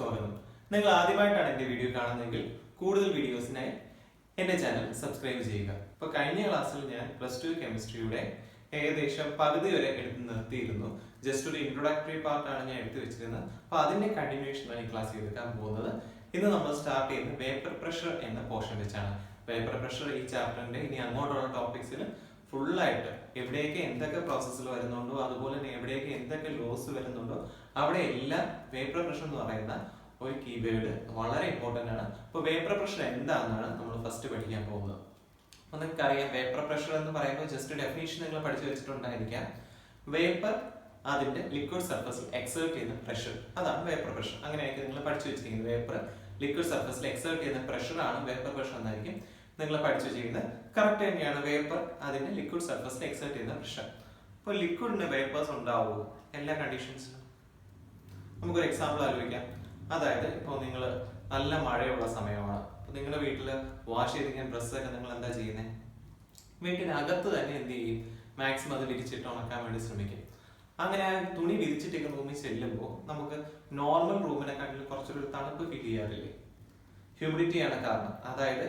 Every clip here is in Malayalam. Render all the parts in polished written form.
സ്വാഗതം. നിങ്ങൾ ആദ്യമായിട്ടാണ് എന്റെ വീഡിയോ കാണുന്നതെങ്കിൽ കൂടുതൽ വീഡിയോസിനായി എന്റെ ചാനൽ സബ്സ്ക്രൈബ് ചെയ്യുക. ഇപ്പൊ കഴിഞ്ഞ ക്ലാസ്സിൽ ഞാൻ +2 കെമിസ്ട്രിയുടെ ഏകദേശം പകുതി വരെ എടുത്ത് നിർത്തിയിരുന്നു. ജസ്റ്റ് ഒരു ഇൻട്രൊഡക്ടറി പാർട്ടാണ് ഞാൻ എടുത്തു വെച്ചിരുന്നത്. അപ്പൊ അതിന്റെ കണ്ടിന്യൂഷനാണ് ഈ ക്ലാസ് എടുക്കാൻ പോകുന്നത്. ഇന്ന് നമ്മൾ സ്റ്റാർട്ട് ചെയ്യുന്നത് വേപ്പർ പ്രഷർ എന്ന പോർഷൻ വെച്ചാണ്. വേപ്പർ പ്രഷർ ഈ ചാപ്റ്ററിന്റെ ഇനി അങ്ങോട്ടുള്ള ടോപ്പിക്സിൽ ഫുള്ളായിട്ട് എവിടെയൊക്കെ എന്തൊക്കെ പ്രോസസ്സിൽ വരുന്നുണ്ടോ, അതുപോലെ തന്നെ എവിടെയൊക്കെ എന്തൊക്കെ ലോസ് വരുന്നുണ്ടോ അവിടെ എല്ലാം വേപ്പർ പ്രഷർ എന്ന് പറയുന്ന ഒരു കീവേഡ് വളരെ ഇമ്പോർട്ടന്റ് ആണ്. അപ്പോൾ വേപ്പർ പ്രഷർ എന്താണെന്നാണ് നമ്മൾ ഫസ്റ്റ് പഠിക്കാൻ പോകുന്നത്. അപ്പൊ നിങ്ങൾക്കറിയാം, വേപ്പർ പ്രഷർ എന്ന് പറയുമ്പോൾ ജസ്റ്റ് ഡെഫിനേഷൻ നിങ്ങൾ പഠിച്ചു വെച്ചിട്ടുണ്ടായിരിക്കാം. വേപ്പർ അതിന്റെ ലിക്വിഡ് സർഫസിൽ എക്സേർട്ട് ചെയ്യുന്ന പ്രഷർ, അതാണ് വേപ്പർ പ്രഷർ. അങ്ങനെയൊക്കെ നിങ്ങൾ പഠിച്ചു വെച്ചിരിക്കുന്നത്. വേപ്പർ ലിക്വിഡ് സർഫസിൽ എക്സേർട്ട് ചെയ്യുന്ന പ്രഷറാണ് വേപ്പർ പ്രഷർ എന്നായിരിക്കും നിങ്ങൾ പഠിച്ചു വെച്ചിരിക്കുന്നത്. കറക്റ്റ് തന്നെയാണ്. വേപ്പർ അതിന്റെ ലിക്വിഡ് സർഫസിൽ എക്സേർട്ട് ചെയ്യുന്ന പ്രഷർ. അപ്പോൾ ലിക്വിഡിന് വേപ്പേഴ്സ് ഉണ്ടാവുമോ എല്ലാ കണ്ടീഷൻസിലും? നമുക്കൊരു എക്സാമ്പിൾ ആലോചിക്കാം. അതായത് ഇപ്പോൾ നിങ്ങൾ നല്ല മഴയുള്ള സമയമാണ്. അപ്പോൾ നിങ്ങളുടെ വീട്ടിൽ വാഷ് ചെയ്തിരിക്കുന്ന ഡ്രസ്സൊക്കെ നിങ്ങൾ എന്താ ചെയ്യുന്നത്? വീട്ടിനകത്ത് തന്നെ എന്ത് ചെയ്യും? മാക്സിമം അത് വിരിച്ചിട്ട് ഉണക്കാൻ വേണ്ടി ശ്രമിക്കും. അങ്ങനെ തുണി വിരിച്ചിട്ട് റൂമിൽ ചെല്ലുമ്പോൾ നമുക്ക് നോർമൽ റൂമിനെക്കാട്ടിലും കുറച്ചൊരു തണുപ്പ് ഫീൽ ചെയ്യാറില്ലേ? ഹ്യൂമിഡിറ്റിയാണ് കാരണം. അതായത്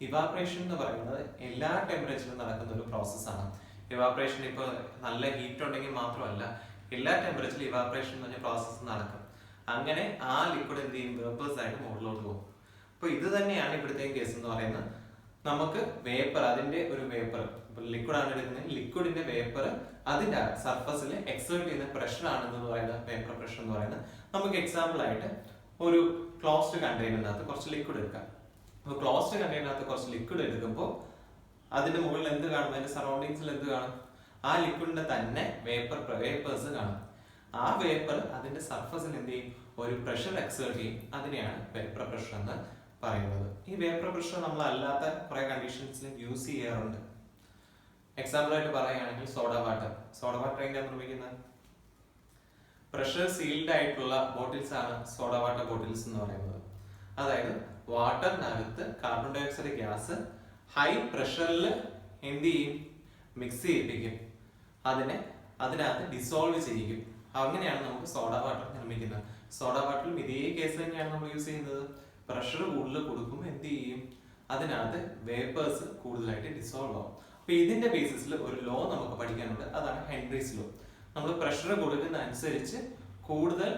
ഇവാപറേഷൻ എന്ന് പറയുന്നത് എല്ലാ ടെമ്പറേച്ചറിലും നടക്കുന്ന ഒരു പ്രോസസ്സാണ്. ഇവാപറേഷൻ ഇപ്പോൾ നല്ല ഹീറ്റ് ഉണ്ടെങ്കിൽ മാത്രമല്ല, എല്ലാ ടെമ്പറേച്ചറിലും ഇവാപറേഷൻ എന്ന് പറഞ്ഞ പ്രോസസ്സ് നടക്കും. അങ്ങനെ ആ ലിക്വിഡ് എന്ത് ചെയ്യും? വേപ്പേഴ്സ് ആയിട്ട് മുകളിലോട്ട് പോകും. അപ്പൊ ഇത് തന്നെയാണ് ഇവിടുത്തെ കേസ് എന്ന് പറയുന്നത്. നമുക്ക് വേപ്പർ, അതിന്റെ ഒരു വേപ്പർ, ലിക്വിഡ് ആണ് എടുക്കുന്നത്, ലിക്വിഡിന്റെ വേപ്പർ അതിന്റെ സർഫസിൽ എക്സേർട്ട് ചെയ്യുന്ന പ്രഷർ ആണെന്ന് പറയുന്നത് വേപ്പർ പ്രഷർ എന്ന് പറയുന്നത്. നമുക്ക് എക്സാമ്പിൾ ആയിട്ട് ഒരു ക്ലോസ്ഡ് കണ്ടെയ്നറിനകത്ത് കുറച്ച് ലിക്വിഡ് എടുക്കാം. അപ്പോൾ ക്ലോസ്ഡ് കണ്ടെയ്നറിനകത്ത് കുറച്ച് ലിക്വിഡ് എടുക്കുമ്പോൾ അതിന്റെ മുകളിൽ എന്ത് കാണും? അതിന്റെ സറൗണ്ടിങ്സിൽ എന്ത് കാണും? ആ ലിക്വിഡിന്റെ തന്നെ വേപ്പേഴ്സ് കാണും. ആ വേപ്പർ അതിന്റെ സർഫസിൽ എന്ത് ചെയ്യും? ഒരു പ്രഷർ എക്സേർട്ട് ചെയ്യും. അതിനെയാണ് വേപ്പർ പ്രഷർ എന്ന് പറയുന്നത്. ഈ വേപ്പർ പ്രഷർ നമ്മൾ അല്ലാത്ത കുറെ കണ്ടീഷൻസിൽ യൂസ് ചെയ്യാറുണ്ട്. എക്സാമ്പിൾ ആയിട്ട് പറയുകയാണെങ്കിൽ സോഡ വാട്ടർ. സോഡ വാട്ടർ എങ്ങനെയാണ് നിർമ്മിക്കുന്നത്? പ്രഷർ സീൽഡ് ആയിട്ടുള്ള ബോട്ടിൽസ് ആണ് സോഡ വാട്ടർ ബോട്ടിൽസ് എന്ന് പറയുന്നത്. അതായത് വാട്ടറിനകത്ത് carbon dioxide gas high പ്രഷറിൽ എന്ത് ചെയ്യും? മിക്സ് ചെയ്യിപ്പിക്കും. അതിനകത്ത് ഡിസോൾവ് ചെയ്യിക്കും. അങ്ങനെയാണ് നമുക്ക് സോഡ വാട്ടർ നിർമ്മിക്കുന്നത്. സോഡ വാട്ടറിലും ഇതേ കേസ് തന്നെയാണ് നമ്മൾ യൂസ് ചെയ്യുന്നത്. പ്രഷർ കൂടുതൽ കൊടുക്കുമ്പോൾ എന്ത് ചെയ്യും? അതിനകത്ത് വേപ്പേഴ്സ് കൂടുതലായിട്ട് ഡിസോൾവ് ആവും. അപ്പൊ ഇതിന്റെ ബേസിസിൽ ഒരു ലോ നമുക്ക് പഠിക്കാനുണ്ട്. അതാണ് ഹെൻറീസ് ലോ. നമ്മൾ പ്രഷർ കൊടുക്കുന്ന അനുസരിച്ച് കൂടുതൽ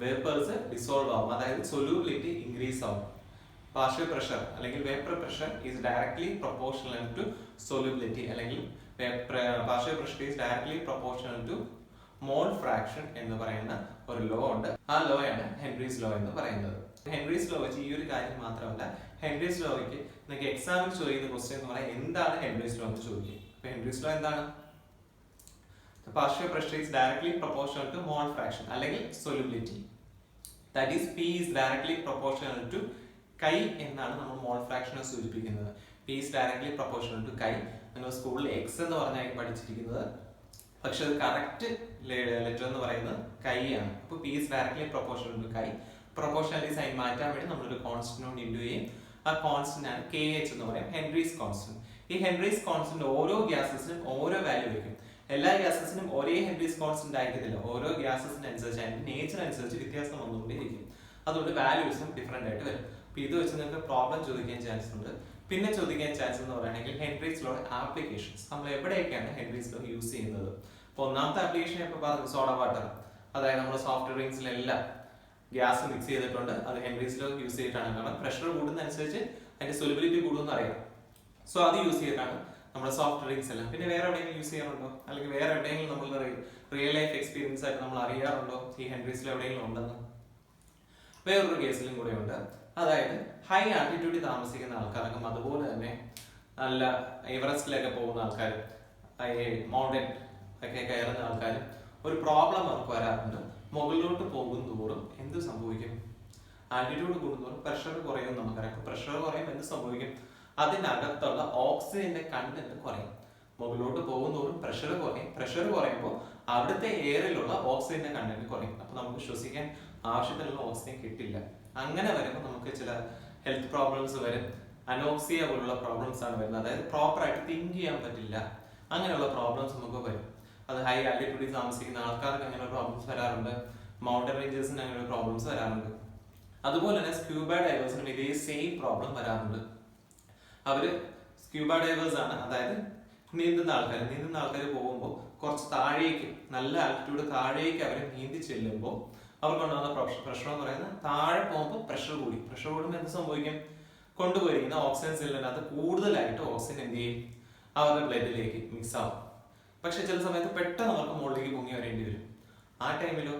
വേപ്പേഴ്സ് ഡിസോൾവ് ആവും. അതായത് സൊല്യൂബിലിറ്റി ഇൻക്രീസ് ആവും. പാർഷ്യൽ പ്രഷർ അല്ലെങ്കിൽ vapour pressure is directly proportional to solubility, അല്ലെങ്കിൽ partial pressure is directly proportional to mole fraction എന്ന് പറയുന്ന ഒരു ലോ ഉണ്ട്. ആ ലോ ആണ് ഹെൻറീസ് ലോ എന്ന് പറയുന്നത്. ഹെൻറീസ് ലോ വെച്ച് ഈ ഒരു കാര്യം മാത്രമല്ല, ഹെൻറീസ് ലോയ്ക്ക് നിങ്ങൾക്ക് എക്സാമിൽ ചോദിക്കുന്ന ക്വസ്റ്റ്യൻ എന്ന് പറയാൻ എന്താണ് ഹെൻറീസ് ലോ എന്ന് ചോദിക്കും. അപ്പൊ ഹെൻറീസ് ലോ എന്താണ്? Partial pressure is directly proportional to mole fraction അല്ലെങ്കിൽ solubility. That is P is directly proportional to chi എന്നാണ് നമ്മൾ മോൾ ഫ്രാക്ഷനെ സൂചിപ്പിക്കുന്നത്. P is directly proportional to chi. നിങ്ങൾ സ്കൂളിൽ എക്സ് എന്ന് പറഞ്ഞാൽ പഠിച്ചിരിക്കുന്നത്, പക്ഷെ അത് കറക്റ്റ് ലെറ്റർ എന്ന് പറയുന്നത് കൈ ആണ്. അപ്പൊ P is directly proportional to chi. Proportionality sign മാറ്റാൻ വേണ്ടി നമ്മളൊരു കോൺസ്റ്റന്റ് ഇൻഡു ചെയ്യും. ആ കോൺസ്റ്റന്റ് ആണ് KH എന്ന് പറയും, ഹെൻറീസ് കോൺസ്റ്റന്റ്. ഈ ഹെൻറീസ് കോൺസ്റ്റന്റ് ഓരോ ഗ്യാസസിനും ഓരോ വാല്യൂ വയ്ക്കും. എല്ലാ ഗ്യാസസിനും ഒരേ ഹെൻറീസ് കോൺസ്റ്റന്റ് ആയിരിക്കത്തില്ല. ഓരോ ഗ്യാസസിന് അനുസരിച്ച് അതിന്റെ നേച്ചർ അനുസരിച്ച് വ്യത്യാസം വന്നുകൊണ്ടേയിരിക്കും. അതുകൊണ്ട് വാല്യൂസും ഡിഫറെന്റ് ആയിട്ട് വരും. അപ്പൊ ഇത് വെച്ച് നിങ്ങൾക്ക് പ്രോബ്ലം ചോദിക്കാൻ ചാൻസ് ഉണ്ട്. പിന്നെ ചോദിക്കാൻ ചാൻസ് എന്ന് പറയുകയാണെങ്കിൽ ഹെൻറീസ് ലോ ആപ്ലിക്കേഷൻസ്, നമ്മൾ എവിടെയൊക്കെയാണ് ഹെൻറീസ് ലോ യൂസ് ചെയ്യുന്നത്. അപ്പൊ ഒന്നാമത്തെ ആപ്ലിക്കേഷൻ ഇപ്പൊ പറഞ്ഞു സോഡ വാട്ടർ. അതായത് നമ്മുടെ സോഫ്റ്റ് ഡ്രിങ്ക്സിലെല്ലാം ഗ്യാസ് മിക്സ് ചെയ്തിട്ടുണ്ട്. അത് ഹെൻറീസ് ലോ യൂസ് ചെയ്തിട്ടാണ്. കാരണം പ്രഷർ കൂടുന്ന അനുസരിച്ച് അതിന്റെ സൊല്യൂബിലിറ്റി കൂടുമെന്ന് അറിയാം. സോ അത് യൂസ് ചെയ്തിട്ടാണ് നമ്മുടെ സോഫ്റ്റ് ഡ്രിങ്ക്സ് എല്ലാം. പിന്നെ വേറെ എവിടെയെങ്കിലും യൂസ് ചെയ്യാറുണ്ടോ? അല്ലെങ്കിൽ വേറെ എവിടെയെങ്കിലും നമ്മൾ റിയൽ ലൈഫ് എക്സ്പീരിയൻസ് ആയിട്ട് നമ്മൾ അറിയാറുണ്ടോ ഈ ഹെൻറീസ് ലോ എവിടെയെങ്കിലും ഉണ്ടെന്ന്? വേറൊരു കേസിലും കൂടെ ഉണ്ട്. അതായത് ഹൈ ആൾട്ടിറ്റ്യൂഡിൽ താമസിക്കുന്ന ആൾക്കാർക്കും അതുപോലെ തന്നെ നല്ല എവറസ്റ്റിലൊക്കെ പോകുന്ന ആൾക്കാർ, മൗണ്ടൻ ഒക്കെ കയറുന്ന ആൾക്കാരും ഒരു പ്രോബ്ലം അവർക്ക് വരാറുണ്ട്. മുകളിലോട്ട് പോകും തോറും എന്ത് സംഭവിക്കും? ആൾട്ടിറ്റ്യൂഡ് കൂടുന്നതോറും പ്രഷർ കുറയും. നമുക്കറിയാം. പ്രഷർ കുറയും, എന്ത് സംഭവിക്കും? അതിനകത്തുള്ള ഓക്സിജന്റെ കണ്ടന്റ് കുറയും. മുകളിലോട്ട് പോകും തോറും പ്രഷർ കുറയും. പ്രഷർ കുറയുമ്പോൾ അവിടുത്തെ എയറിലുള്ള ഓക്സിജന്റെ കണ്ടന്റ് കുറയും. അപ്പൊ നമുക്ക് ശ്വസിക്കാൻ ആവശ്യത്തിനുള്ള ഓക്സിജൻ കിട്ടില്ല. അങ്ങനെ വരുമ്പോൾ നമുക്ക് ചില ഹെൽത്ത് പ്രോബ്ലംസ് വരും. അനോക്സിയ പോലുള്ള പ്രോബ്ലംസ് ആണ് വരുന്നത്. അതായത് പ്രോപ്പർ ആയിട്ട് തിങ്ക് ചെയ്യാൻ പറ്റില്ല. അങ്ങനെയുള്ള പ്രോബ്ലംസ് നമുക്ക് വരും. അത് ഹൈ ആൾട്ടിറ്റ്യൂഡിൽ താമസിക്കുന്ന ആൾക്കാർക്ക് അങ്ങനെ പ്രോബ്ലംസ് വരാറുണ്ട്. മൗണ്ടൻ റേഞ്ചേഴ്സിന് അങ്ങനെ പ്രോബ്ലംസ് വരാറുണ്ട്. അതുപോലെ തന്നെ സ്ക്യൂബ ഡൈവേഴ്സിനും ഇതേ സെയിം പ്രോബ്ലം വരാറുണ്ട്. അവര് സ്ക്യൂബ ഡൈവേഴ്സ് ആണ്, അതായത് നീന്തുന്ന ആൾക്കാർ പോകുമ്പോൾ കുറച്ച് താഴേക്ക്, നല്ല ആൾട്ടിറ്റ്യൂഡ് താഴേക്ക് അവർ നീന്തി ചെല്ലുമ്പോൾ അവർക്കുണ്ടാകുന്ന പ്രഷർ എന്ന് പറയുന്നത്, താഴെ പോകുമ്പോൾ പ്രഷർ കൂടുമ്പോൾ എന്ത് സംഭവിക്കും? കൊണ്ടുപോയിരിക്കുന്ന ഓക്സിജൻ സിലിണ്ടറിനകത്ത് കൂടുതലായിട്ട് ഓക്സിജൻ എന്ത് ചെയ്യും? അവരുടെ ബ്ലഡിലേക്ക് മിക്സ് ആവും. പക്ഷെ ചില സമയത്ത് പെട്ടെന്ന് അവർക്ക് മുകളിലേക്ക് പൊങ്ങി വരേണ്ടി വരും. ആ ടൈമിലോ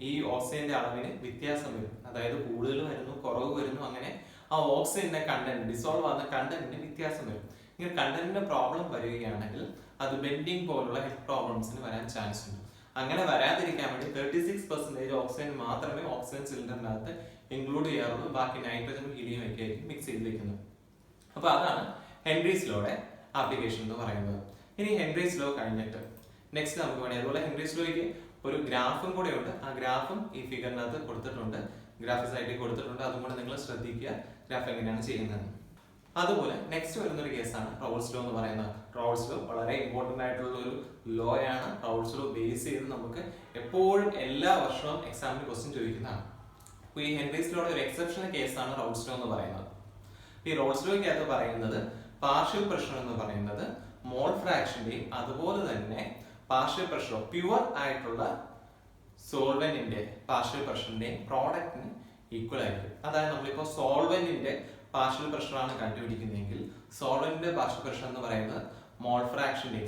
ഈ ഓക്സിജന്റെ അളവിന് വ്യത്യാസം വരും. അതായത് കൂടുതൽ വരുന്നു, കുറവ് വരുന്നു, അങ്ങനെ ആ ഓക്സിജന്റെ കണ്ടന്റ്, ഡിസോൾവ് ആകുന്ന കണ്ടന്റിന് വ്യത്യാസം വരും. ഇങ്ങനെ കണ്ടന്റിന്റെ പ്രോബ്ലം വരികയാണെങ്കിൽ അത് ബെൻഡിങ് പോലുള്ള ഹെൽത്ത് പ്രോബ്ലംസിന് വരാൻ ചാൻസ് ഉണ്ട്. അങ്ങനെ വരാതിരിക്കാൻ വേണ്ടി 36% ഓക്സിജൻ മാത്രമേ ഓക്സിജൻ സിലിണ്ടറിനകത്ത് ഇൻക്ലൂഡ് ചെയ്യാറുള്ളൂ. ബാക്കി നൈട്രജനും ഹീലിയം ഒക്കെ ആയിരിക്കും മിക്സ് ചെയ്ത് വെക്കുന്നത്. അപ്പൊ അതാണ് ഹെൻറീസ് ലോയുടെ ആപ്ലിക്കേഷൻ എന്ന് പറയുന്നത്. ഇനി ഹെൻറീസ് ലോ കഴിഞ്ഞിട്ട് നെക്സ്റ്റ് നമുക്ക് വേണമെങ്കിൽ, അതുപോലെ ഹെൻറീസ് ലോയ്ക്ക് ഒരു ഗ്രാഫും കൂടെ ഉണ്ട്. ആ ഗ്രാഫും ഈ ഫിഗറിനകത്ത് കൊടുത്തിട്ടുണ്ട്, ഗ്രാഫിക്സ് ആയിട്ട് കൊടുത്തിട്ടുണ്ട്. അതുകൊണ്ട് നിങ്ങൾ ശ്രദ്ധിക്കുക ഗ്രാഫ് എങ്ങനെയാണ് ചെയ്യുന്നത്. അതുപോലെ നെക്സ്റ്റ് വരുന്നൊരു കേസാണ് റൗൾസ് ലോ എന്ന് പറയുന്നത്. റൗൾസ് ലോ വളരെ ഇമ്പോർട്ടന്റ് ആയിട്ടുള്ള ഒരു ലോ ആണ്. റൗൾസ് ലോ ബേസ് ചെയ്ത് നമുക്ക് എപ്പോഴും എല്ലാ വർഷവും എക്സാമിന് ക്വസ്റ്റ്യൻ ചോദിക്കുന്നതാണ്. അപ്പൊ ഈ ഹെൻറീസ് ലോയുടെ ഒരു എക്സെപ്ഷണൽ കേസാണ് റൗൾസ് ലോ എന്ന് പറയുന്നത്. ഈ റൗൾസ് ലോയ്ക്കകത്ത് പറയുന്നത് പാർഷ്യൽ പ്രഷർ എന്ന് പറയുന്നത് മോൾ ഫ്രാക്ഷന്റെയും അതുപോലെ തന്നെ പാർഷ്യൽ പ്രഷറോ പ്യുവർ ആയിട്ടുള്ള സോൾവെന്റിന്റെ പാർഷ്യൽ പ്രഷറിന്റെയും പ്രോഡക്റ്റിന് ഈക്വൽ ആയിരിക്കും. അതായത് നമ്മളിപ്പോ സോൾവെന്റിന്റെ പാർഷ്യൽ പ്രഷർ ആണ് കണ്ടുപിടിക്കുന്നതെങ്കിൽ സോൾവെന്റിന്റെ പാർഷ്യൽ പ്രഷർ എന്ന് പറയുന്നത് മോൾ ഫ്രാക്ഷന്റെയും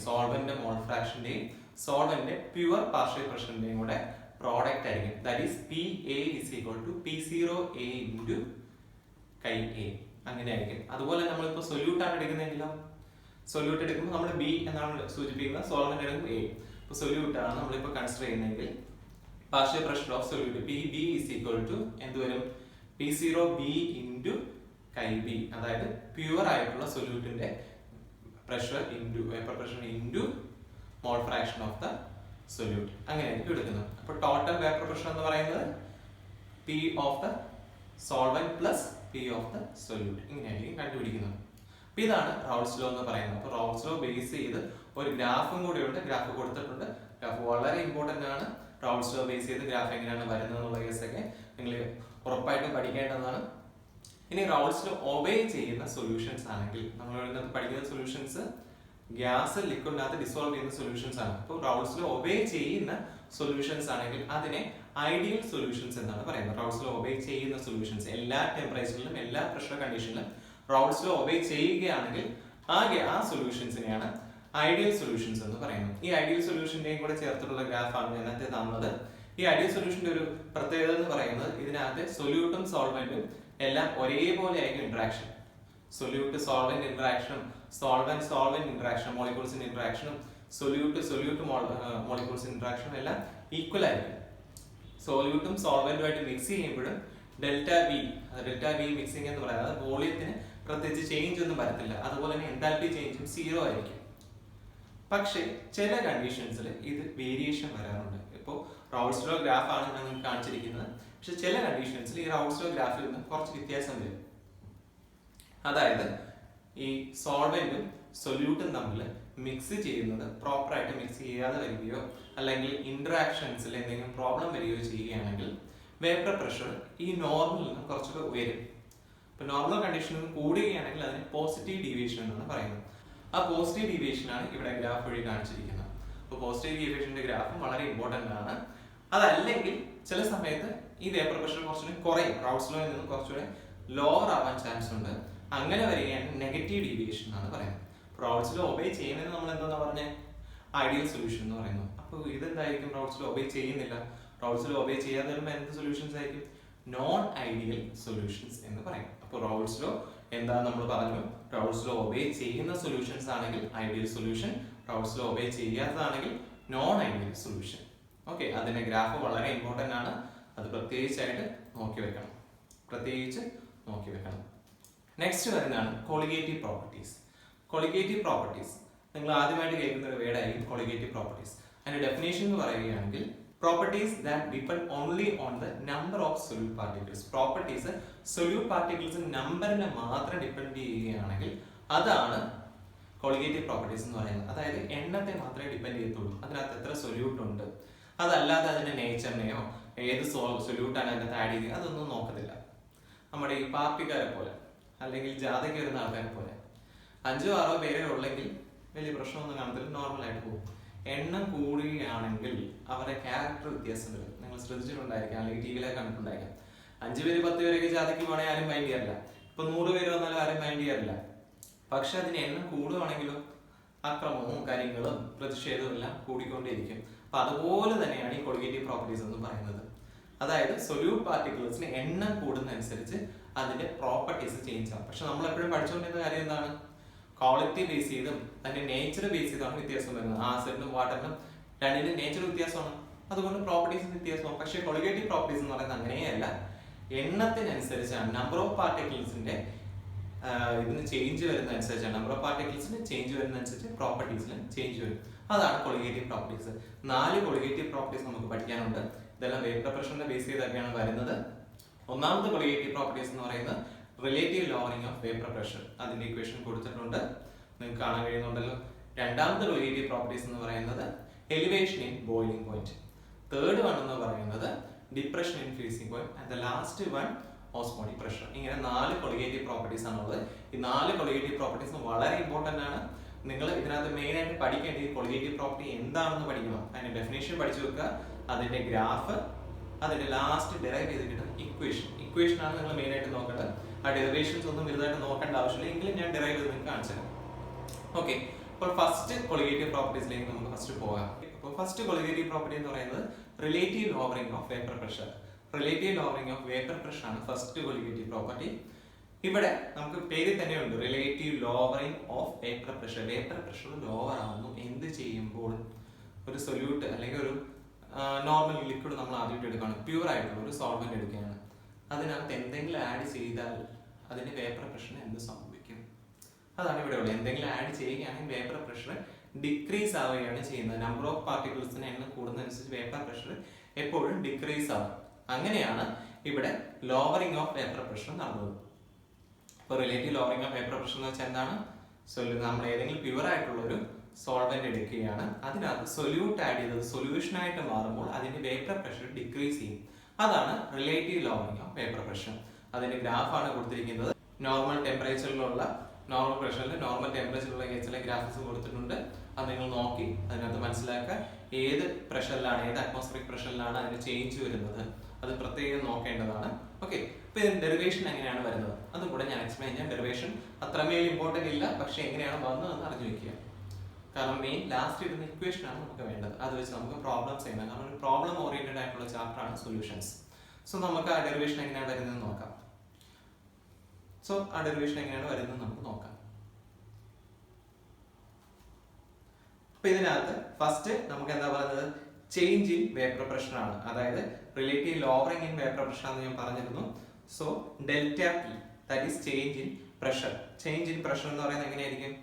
സോൾവെന്റ് പ്യുവർ പാർഷ്യൽ പ്രഷറിന്റെയും കൂടെ പ്രോഡക്റ്റ് ആയിരിക്കും. That is PA = P0A × Ka. അങ്ങനെ ആയിരിക്കും. അതുപോലെ നമ്മളിപ്പോ സൊല്യൂട്ട് ആണ് എടുക്കുന്നതെങ്കിലോ, സൊല്യൂട്ട് എടുക്കുമ്പോൾ നമ്മൾ B എന്നാണ് സൂചിപ്പിക്കുന്നത്, സോൾവെന്റ് എടുക്കുമ്പോൾ A. ഇപ്പൊ സൊല്യൂട്ട് ആണ് നമ്മളിപ്പോ കൺസിഡർ ചെയ്യുന്നതെങ്കിൽ partial pressure of solute PB = എന്ത് വരും? P0B × Kb. അതായത് പ്യുവർ ആയിട്ടുള്ള സൊല്യൂട്ടിന്റെ pressure into vapour pressure into mole fraction of the solute. അങ്ങനെയായിരിക്കും എടുക്കുന്നത്. അപ്പൊ ടോട്ടൽ വേപ്പർ പ്രഷർ എന്ന് പറയുന്നത് P of the solvent plus P of the solute. ഇങ്ങനെയായിരിക്കും കണ്ടുപിടിക്കുന്നത്. അപ്പൊ ഇതാണ് റൗൾസ് ലോ എന്ന് പറയുന്നത്. അപ്പൊ റൗൾസ് ലോ ബേസ് ചെയ്ത് ഒരു ഗ്രാഫും കൂടെ ഉണ്ട്, ഗ്രാഫ് കൊടുത്തിട്ടുണ്ട്. ഗ്രാഫ് വളരെ ഇമ്പോർട്ടന്റ് ആണ്. റൗൾസ് ലോ ബേസ് ചെയ്ത് ഗ്രാഫ് എങ്ങനെയാണ് വരുന്നത് എന്നുള്ള കേസൊക്കെ നിങ്ങൾ ഉറപ്പായിട്ടും പഠിക്കേണ്ടതാണ്. ഇനി റൗൾസ് ലോ ഒബേ ചെയ്യുന്ന സൊല്യൂഷൻസ് ആണെങ്കിൽ, നമ്മൾ പഠിക്കുന്ന സൊല്യൂഷൻസ് ഗ്യാസ് ലിക്വിഡിനകത്ത് ഡിസോൾവ് ചെയ്യുന്ന സൊല്യൂഷൻസ് ആണ്. അപ്പോൾ റൗൾസ് ലോ ഒബേ ചെയ്യുന്ന സൊല്യൂഷൻസ് ആണെങ്കിൽ അതിനെ ഐഡിയൽ സൊല്യൂഷൻസ് എന്നാണ് പറയുന്നത്. റൗൾസ് ലോ ഒബേ ചെയ്യുന്ന സൊല്യൂഷൻസ് എല്ലാ ടെമ്പറേച്ചറിലും എല്ലാ പ്രഷർ കണ്ടീഷനിലും റൗൾസ് ലോ ഒബേ ചെയ്യുകയാണെങ്കിൽ ആ സൊല്യൂഷൻസിനെയാണ് ഐഡിയൽ സൊല്യൂഷൻസ് എന്ന് പറയുന്നത്. ഈ ഐഡിയൽ സൊല്യൂഷന്റെയും കൂടെ ചേർത്തിട്ടുള്ള ഗ്രാഫാണ് നേരത്തെ തന്നത്. ഈ ഐഡിയൽ സൊല്യൂഷന്റെ ഒരു പ്രത്യേകത എന്ന് പറയുന്നത് ഇതിനകത്ത് സൊല്യൂട്ടും സോൾവെന്റും എല്ലാം ഒരേപോലെ ആയിരിക്കും ഇന്ററാക്ഷൻ. സൊല്യൂട്ട് സോൾവെന്റ് ഇന്ററാക്ഷനും സോൾവെന്റ് ഇന്ററാക്ഷനും മോളിക്യൂൾസിന്റെ ഇന്ററാക്ഷനും സൊല്യൂട്ട് മോളിക്യൂൾസിന്റെ ഇന്ററാക്ഷനും എല്ലാം ഈക്വൽ ആയിരിക്കും. സൊല്യൂട്ടും സോൾവെന്റുമായിട്ട് മിക്സ് ചെയ്യുമ്പോഴും ഡെൽറ്റ വി മിക്സിംഗ് എന്ന് പറയുന്നത് വോളിയത്തിന് പ്രത്യേകിച്ച് ചേഞ്ച് ഒന്നും വരത്തില്ല. അതുപോലെ തന്നെ എൻതാൽപ്പി ചേഞ്ചും 0 ആയിരിക്കും. പക്ഷേ ചില കണ്ടീഷൻസിൽ ഇത് വേരിയേഷൻ വരാറുണ്ട്. ഇപ്പോൾ റൗൾസ് ലോ ഗ്രാഫ് ആണ് ഞാൻ നിങ്ങൾക്ക് കാണിച്ചിരിക്കുന്നത്. പക്ഷെ ചില കണ്ടീഷൻസിൽ ഈ റൗൾസ് ലോ ഗ്രാഫിൽ നിന്ന് കുറച്ച് വ്യത്യാസം വരും. അതായത് ഈ സോൾവെന്റും സൊല്യൂട്ടും തമ്മിൽ മിക്സ് ചെയ്യുന്നത് പ്രോപ്പർ ആയിട്ട് മിക്സ് ചെയ്യാതെ വരികയോ അല്ലെങ്കിൽ ഇന്ററാക്ഷൻസിൽ എന്തെങ്കിലും പ്രോബ്ലം വരികയോ ചെയ്യുകയാണെങ്കിൽ വേപ്പർ പ്രഷർ ഈ നോർമലിൽ നിന്ന് കുറച്ചൊക്കെ ഉയരും. ഇപ്പൊ നോർമൽ കണ്ടീഷനിൽ കൂടുകയാണെങ്കിൽ അതിന് പോസിറ്റീവ് ഡീവിയേഷൻ എന്നാണ് പറയുന്നത്. ആ പോസിറ്റീവ് ഡീവിയേഷൻ ആണ് ഇവിടെ ഗ്രാഫ് വഴി കാണിച്ചിരിക്കുന്നത്. അപ്പോൾ പോസിറ്റീവ് ഡീവിയേഷന്റെ ഗ്രാഫും വളരെ ഇമ്പോർട്ടന്റ് ആണ്. അതല്ലെങ്കിൽ ചില സമയത്ത് ഈ വേപ്പർ പ്രഷർ കുറച്ചുകൂടി കുറയും, റൗൾസ് ലോയിൽ നിന്നും കുറച്ചുകൂടി ലോവർ ആവാൻ ചാൻസ് ഉണ്ട്. അങ്ങനെ വരികയാണെങ്കിൽ നെഗറ്റീവ് ഡീവിയേഷൻ എന്നാണ് പറയുന്നത്. റൗൾസ് ലോ ഒബേ ചെയ്യുന്നതിന് നമ്മൾ എന്താ പറഞ്ഞത്? ഐഡിയൽ സൊല്യൂഷൻ എന്ന് പറയുന്നു. അപ്പോൾ ഇതെന്തായിരിക്കും? റൗൾസ് ലോ ഒബേ ചെയ്യുന്നില്ല. റൗൾസ് ലോ ഒബേ ചെയ്യാതെ വരുമ്പോൾ എന്ത് സൊല്യൂഷൻസ് ആയിരിക്കും? നോൺ ഐഡിയൽ സൊല്യൂഷൻസ് എന്ന് പറയും. അപ്പോൾ റൗൾസ് ലോ എന്താ നമ്മൾ പറഞ്ഞു? റൗൾസ് ലോ ഒബേ ചെയ്യുന്ന സൊല്യൂഷൻസ് ആണെങ്കിൽ ideal solution, Raoult's law obey ചെയ്യാത്തതാണെങ്കിൽ നോൺ ഐഡിയൽ സൊല്യൂഷൻ. ഓക്കെ, അതിന്റെ ഗ്രാഫ് വളരെ ഇമ്പോർട്ടന്റ് ആണ്. അത് പ്രത്യേകിച്ചായിട്ട് നോക്കി വെക്കണം. നെക്സ്റ്റ് വരുന്നതാണ് കൊളിഗേറ്റീവ് പ്രോപ്പർട്ടീസ്. കൊളിഗേറ്റീവ് പ്രോപ്പർട്ടീസ് നിങ്ങൾ ആദ്യമായിട്ട് കേൾക്കുന്ന ഒരു വേർഡായിരിക്കും കൊളിഗേറ്റീവ് പ്രോപ്പർട്ടീസ്. അതിന്റെ ഡെഫിനേഷൻ എന്ന് പറയുകയാണെങ്കിൽ properties that depend only on the number of solute particles. Properties solute particles നമ്പറിനെ മാത്രം ഡിപ്പെൻഡ് ചെയ്യുകയാണെങ്കിൽ അതാണ് കൊളിഗേറ്റീവ് പ്രോപ്പർട്ടീസ് എന്ന് പറയുന്നത്. അതായത് എണ്ണത്തെ മാത്രമേ ഡിപ്പെൻഡ് ചെയ്യത്തുള്ളൂ, അതിനകത്ത് എത്ര സൊല്യൂട്ട് ഉണ്ട്. അതല്ലാതെ അതിന്റെ നേച്ചറിനെയോ ഏത് സൊല്യൂട്ടാണ് അതിനകത്ത് ആഡ് ചെയ്ത് അതൊന്നും നോക്കത്തില്ല. നമ്മുടെ ഈ പാർട്ടിക്കാരെ പോലെ അല്ലെങ്കിൽ ജാഥയ്ക്ക് വരുന്ന ആൾക്കാരെ പോലെ 5-6 പേരെ ഉള്ളെങ്കിൽ വലിയ പ്രശ്നമൊന്നും കാണത്തില്ല, നോർമലായിട്ട് പോകും. എണ്ണം കൂടുകയാണെങ്കിൽ അവരുടെ ക്യാരക്ടർ വ്യത്യാസം വരും. നിങ്ങൾ ശ്രദ്ധിച്ചിട്ടുണ്ടായിരിക്കാം, അല്ലെങ്കിൽ ടി വിയിലൊക്കെ കണ്ടിട്ടുണ്ടായിരിക്കാം. 5 പേര് 10 പേരൊക്കെ ജാഥയ്ക്ക് പോകണേ ആരും മൈൻഡ് ചെയ്യാറില്ല. ഇപ്പൊ 100 പേര് വന്നാലും ആരും മൈൻഡ് ചെയ്യാറില്ല. പക്ഷെ അതിന് എണ്ണം കൂടുകയാണെങ്കിലും അക്രമവും കാര്യങ്ങളും പ്രതിഷേധവും എല്ലാം കൂടിക്കൊണ്ടേയിരിക്കും. അപ്പൊ അതുപോലെ തന്നെയാണ് ഈ കൊളിഗേറ്റീവ് പ്രോപ്പർട്ടീസ് എന്ന് പറയുന്നത്. അതായത് സൊല്യൂട്ട് പാർട്ടിക്കിൾസിന് എണ്ണം കൂടുന്നതനുസരിച്ച് അതിന്റെ പ്രോപ്പർട്ടീസ് ചേഞ്ച് ആവും. പക്ഷെ നമ്മൾ എപ്പോഴും പഠിച്ചുകൊണ്ടിരുന്ന കാര്യം എന്താണ്? ക്വാളിറ്റി ബേസ് ചെയ്തും അതിന്റെ നേച്ചർ ബേസ് ചെയ്താണ് വ്യത്യാസം വരുന്നത്. ആസിഡിനും വാട്ടറിനും രണ്ടിന്റെ നേച്ചർ വ്യത്യാസമാണ്, അതുകൊണ്ട് പ്രോപ്പർട്ടീസ് വ്യത്യാസമാണ്. പക്ഷെ കൊളിഗേറ്റീവ് പ്രോപ്പർട്ടീസ് എന്ന് പറയുന്നത് അങ്ങനെയല്ല. എണ്ണത്തിനനുസരിച്ചാണ്, നമ്പർ ഓഫ് പാർട്ടിക്കിൾസിന്റെ ഇതിന് ചേഞ്ച് വരുന്നതനുസരിച്ചാണ്, നമ്പർ ഓഫ് പാർട്ടിക്കിൾസിന് ചേഞ്ച് വരുന്നതനുസരിച്ച് പ്രോപ്പർട്ടീസിലും ചേഞ്ച് വരും. അതാണ് കൊളിഗേറ്റീവ് പ്രോപ്പർട്ടീസ്. 4 കൊളിഗേറ്റീവ് പ്രോപ്പർട്ടീസ് നമുക്ക് പഠിക്കാനുണ്ട്. ഇതെല്ലാം വേപ്പർ പ്രഷറിനെ ബേസ് ചെയ്തൊക്കെയാണ് വരുന്നത്. ഒന്നാമത്തെ കൊളിഗേറ്റീവ് പ്രോപ്പർട്ടീസ് എന്ന് പറയുന്നത് relative lowering of vapour pressure. അതിന്റെ ഇക്വേഷൻ കൊടുത്തിട്ടുണ്ട്, നിങ്ങൾക്ക് കാണാൻ കഴിയുന്നുണ്ടല്ലോ. രണ്ടാമത്തെ കൊളിഗേറ്റീവ് പ്രോപ്പർട്ടീസ് എന്ന് പറയുന്നത് elevation in boiling point. Third one എന്ന് പറയുന്നത് depression in freezing point. And the last one osmotic pressure. ഇങ്ങനെ 4 കൊളിഗേറ്റീവ് പ്രോപ്പർട്ടീസ് ആണുള്ളത്. ഈ 4 കൊളിഗേറ്റീവ് പ്രോപ്പർട്ടീസ് വളരെ ഇമ്പോർട്ടന്റ് ആണ്. നിങ്ങൾ ഇതിനകത്ത് മെയിൻ ആയിട്ട് പഠിക്കേണ്ടത് ഈ കൊളിഗേറ്റീവ് പ്രോപ്പർട്ടി എന്താണെന്ന് പഠിക്കണം. അതിന്റെ ഡെഫിനേഷൻ പഠിച്ചു വെക്കുക, അതിന്റെ ഗ്രാഫ്, അതിന്റെ ലാസ്റ്റ് ഡിറൈവ് ചെയ്ത് കിട്ടുന്ന ഇക്വേഷൻ ആണ് നിങ്ങൾ മെയിൻ ആയിട്ട് നോക്കേണ്ടത്. ആ ഡെറിവേഷൻസ് ഒന്നും വലുതായിട്ട് നോക്കേണ്ട ആവശ്യമില്ല, എങ്കിലും ഞാൻ ഡിറൈവ് ചെയ്ത് നിങ്ങൾക്ക് കാണിച്ചു തരാം. ഓക്കെ, അപ്പോൾ ഫസ്റ്റ് കൊളിഗേറ്റീവ് പ്രോപ്പർട്ടീസിലേക്ക് നമുക്ക് ഫസ്റ്റ് പോകാം. അപ്പോൾ ഫസ്റ്റ് കൊളിഗേറ്റീവ് പ്രോപ്പർട്ടി എന്ന് പറയുന്നത് relative lowering of vapour pressure. Relative lowering of vapour pressure ആണ് ഫസ്റ്റ് കൊളിഗേറ്റീവ് പ്രോപ്പർട്ടി. ഇവിടെ നമുക്ക് പേര് തന്നെയുണ്ട്, relative lowering of vapour pressure. Vapour pressure lower ആവുന്നു എന്ത് ചെയ്യുമ്പോൾ? ഒരു സൊല്യൂട്ട് അല്ലെങ്കിൽ ഒരു നോർമൽ ലിക്വിഡ് നമ്മൾ ആദ്യമായിട്ട് എടുക്കുകയാണ്, പ്യൂർ ആയിട്ടുള്ള ഒരു സോൾവെന്റ് എടുക്കുകയാണ്. അതിനകത്ത് എന്തെങ്കിലും ആഡ് ചെയ്താൽ അതിന്റെ വേപ്പർ പ്രഷറിന് എന്ത് സംഭവിക്കും? അതാണ് ഇവിടെ ഉള്ളത്. എന്തെങ്കിലും ആഡ് ചെയ്യുകയാണെങ്കിൽ വേപ്പർ പ്രഷർ ഡിക്രീസ് ആവുകയാണ് ചെയ്യുന്നത്. നമ്പർ ഓഫ് പാർട്ടിക്കിൾസിന് എണ്ണം കൂടുന്നതനുസരിച്ച് വേപ്പർ പ്രഷർ എപ്പോഴും ഡിക്രീസ് ആവും. അങ്ങനെയാണ് ഇവിടെ ലോവറിംഗ് ഓഫ് വേപ്പർ പ്രഷർ നടന്നത്. ഇപ്പോൾ relative lowering of vapour pressure എന്ന് വെച്ചാൽ എന്താണ്? നമ്മൾ ഏതെങ്കിലും പ്യൂർ ആയിട്ടുള്ള ഒരു സോൾവെന്റ് എടുക്കുകയാണ്, അതിനകത്ത് സൊല്യൂട്ട് ആഡ് ചെയ്തത് സൊല്യൂഷൻ ആയിട്ട് മാറുമ്പോൾ അതിന്റെ വേപ്പർ പ്രഷർ ഡിക്രീസ് ചെയ്യും. അതാണ് relative lowering of vapour pressure. അതിന്റെ ഗ്രാഫാണ് കൊടുത്തിരിക്കുന്നത്. നോർമൽ ടെമ്പറേച്ചറിലുള്ള, നോർമൽ പ്രഷറിൽ നോർമൽ ടെമ്പറേച്ചറിലുള്ള ചില ഗ്രാഫ്സ് കൊടുത്തിട്ടുണ്ട്. അത് നിങ്ങൾ നോക്കി അതിനകത്ത് മനസ്സിലാക്കുക ഏത് പ്രഷറിലാണ്, ഏത് അറ്റ്മോസ്ഫിയറിക് പ്രഷറിലാണ് അതിന് ചേഞ്ച് വരുന്നത്, അത് പ്രത്യേകം നോക്കേണ്ടതാണ്. ഓക്കെ, അപ്പൊ ഇതിന്റെ ഡെറിവേഷൻ എങ്ങനെയാണ് വരുന്നത് അതും കൂടെ ഞാൻ എക്സ്പ്ലെയിൻ ചെയ്യാം. ഡെറിവേഷൻ അത്രമേൽ ഇമ്പോർട്ടന്റ് ഇല്ല, പക്ഷെ എങ്ങനെയാണ് വന്നതെന്ന് അറിഞ്ഞു വെക്കുക. കാരണം മെയിൻ ലാസ്റ്റ് ഇടുന്ന ഇക്വേഷൻ ആണ് നമുക്ക് വേണ്ടത്. അത് വെച്ച് നമുക്ക് പ്രോബ്ലംസ് ചെയ്യണം. കാരണം ഒരു പ്രോബ്ലം ഓറിയന്റഡ് ആയിട്ടുള്ള ചാപ്റ്റർ ആണ് സൊല്യൂഷൻസ്. സോ നമുക്ക് ആ ഡെറിവേഷൻ എങ്ങനെയാണ് വരുന്നത് നോക്കാം. നമുക്ക് നോക്കാം. അപ്പൊ ഇതിനകത്ത് ഫസ്റ്റ് നമുക്ക് എന്താ പറയുന്നത്? ചേഞ്ച് ഇൻ വേപ്പർ പ്രഷർ ആണ്. അതായത് relative lowering in vapour pressure എന്ന് ഞാൻ പറഞ്ഞിരുന്നു. So delta P, that is change in pressure. Change in pressure എന്ന് പറയുന്നത് എങ്ങനെയായിരിക്കും?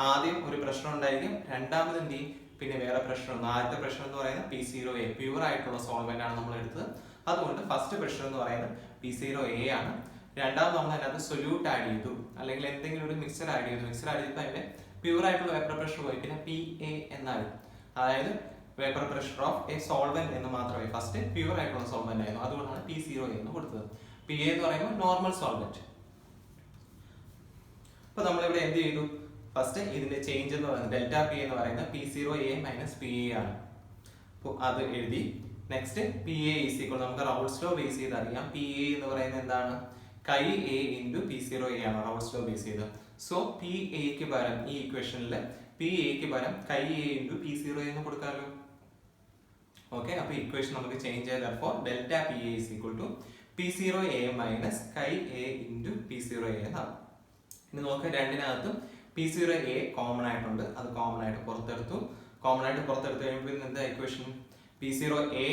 ആദ്യം ഒരു പ്രഷർ ഉണ്ടായിരിക്കും, രണ്ടാമത് എന്ത് ചെയ്യും, പിന്നെ വേറെ പ്രഷർ ഉണ്ട്. ആദ്യത്തെ പ്രഷർ എന്ന് പറയുന്നത് P0A, പ്യൂർ ആയിട്ടുള്ള സോൾവെന്റ് ആണ് നമ്മൾ എടുത്തത്. അതുകൊണ്ട് ഫസ്റ്റ് പ്രഷർ എന്ന് പറയുന്നത് P0A ആണ്. രണ്ടാമത് നമ്മൾ അതിനകത്ത് സൊല്യൂട്ട് ആഡ് ചെയ്തു, അല്ലെങ്കിൽ എന്തെങ്കിലും ഒരു മിക്സർ ആഡ് ചെയ്തപ്പോൾ അതിന്റെ പ്യൂർ ആയിട്ടുള്ള വേപ്പർ പ്രഷർ പോയി, പിന്നെ PA എന്നായി. അതായത് vapour pressure of A solvent എന്ന് മാത്രമേ, ഫസ്റ്റ് പ്യൂർ ആയിട്ടുള്ള സോൾവെന്റ് ആയിരുന്നു, അതുകൊണ്ടാണ് P0A എന്ന് കൊടുത്തത്. PA എന്ന് പറയുമ്പോൾ നോർമൽ സോൾവെന്റ്. അപ്പൊ നമ്മളിവിടെ എന്ത് ചെയ്തു? ഫസ്റ്റ് ഇതിന്റെ ചേഞ്ച് എന്ന് പറയുന്നത് ഡെൽറ്റ പി എന്ന് പറയുന്നത് P0A മൈനസ് PA ആണ്. അപ്പോൾ അത് എഴുതി. നെക്സ്റ്റ് PA ഈസ് ഈക്വൽ, നമുക്ക് റൗൾസ് ലോ ബേസ് ചെയ്ത് അറിയാം. PA എന്ന് പറയുന്നത് എന്താണ്? കൈ A ഇൻറ്റു P0A ആണ് റൗൾസ് ലോ ബേസ് ചെയ്ത്. സോ PAക്ക് പകരം ഈ ഇക്വേഷനിൽ PAക്ക് പകരം കൈ A ഇൻറ്റു P0A എന്ന് കൊടുക്കാമല്ലോ. ഓക്കെ, അപ്പൊ ഇക്വേഷൻ നമുക്ക് ചേഞ്ച് ചെയ്തപ്പോൾ delta PA is equal to P0A minus chi A into P0A എന്നാണ്. ഇനി നോക്കുക, രണ്ടിനകത്തും P0A കോമൺ ആയിട്ടുണ്ട്, അത് കോമൺ ആയിട്ട് പുറത്തെടുത്തു. കഴിയുമ്പോൾ എന്താ equation? P0A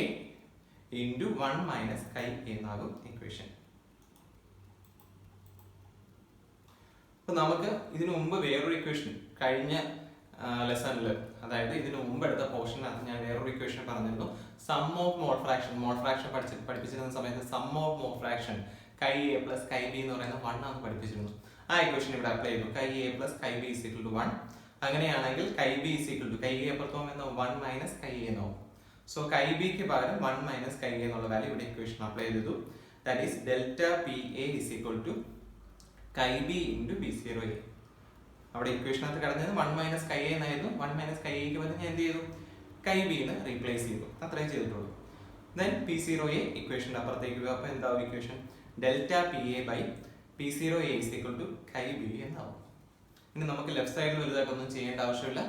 into 1 minus chi A എന്നാകും ഇക്വേഷൻ. അപ്പൊ നമുക്ക് ഇതിനു മുമ്പ് വേറൊരു ഇക്വേഷൻ കഴിഞ്ഞ ലെസണിൽ, അതായത് ഇതിനു മുമ്പ് എടുത്ത പോർഷനകത്ത് ഞാൻ വേറൊരു ഇക്വേഷൻ പറഞ്ഞിരുന്നു. സം ഓഫ് മോൾ ഫ്രാക്ഷൻ പഠിപ്പിച്ചിരുന്ന സമയത്ത് സം ഓഫ് മോൾ ഫ്രാക്ഷൻ കൈ A പ്ലസ് കൈ B എന്ന് പറയുന്ന 1 ആണ് പഠിപ്പിച്ചിരുന്നു. ആ ഇക്വേഷൻ ഇവിടെ അപ്ലൈ ചെയ്തു. Chi A plus chi B is equal to 1. അങ്ങനെയാണെങ്കിൽ chi B is equal to chi A അപ്പുറത്ത് പോകുമ്പോൾ 1 മൈനസ് കൈ A എന്നാവും. സോ കൈ ബിക്ക് പകരം 1 മൈനസ് കൈ എ എന്നുള്ള വാല്യൂ ഇവിടെ ഇക്വേഷൻ അപ്ലൈ ചെയ്തു. That is delta P A is equal to chi B into B zero A. അവിടെ ഇക്വേഷനകത്ത് കിടന്നത് 1 മൈനസ് കൈ എ എന്നായിരുന്നു. 1 മൈനസ് കൈ എക്ക് പകരം ഞാൻ എന്ത് ചെയ്തു? കൈ ബി എന്ന് റീപ്ലേസ് ചെയ്തു. അത്രയും ചെയ്തിട്ടുള്ളൂ. ദെൻ പി സീറോ എ ഇക്വേഷൻ്റെ അപ്പുറത്തേക്ക് പോകും. അപ്പോൾ എന്താവും equation? Delta P A by P zero A is equal to chi B എന്നാവും. ഇനി നമുക്ക് ലെഫ്റ്റ് സൈഡിൽ വലുതായിട്ടൊന്നും ചെയ്യേണ്ട ആവശ്യമില്ല.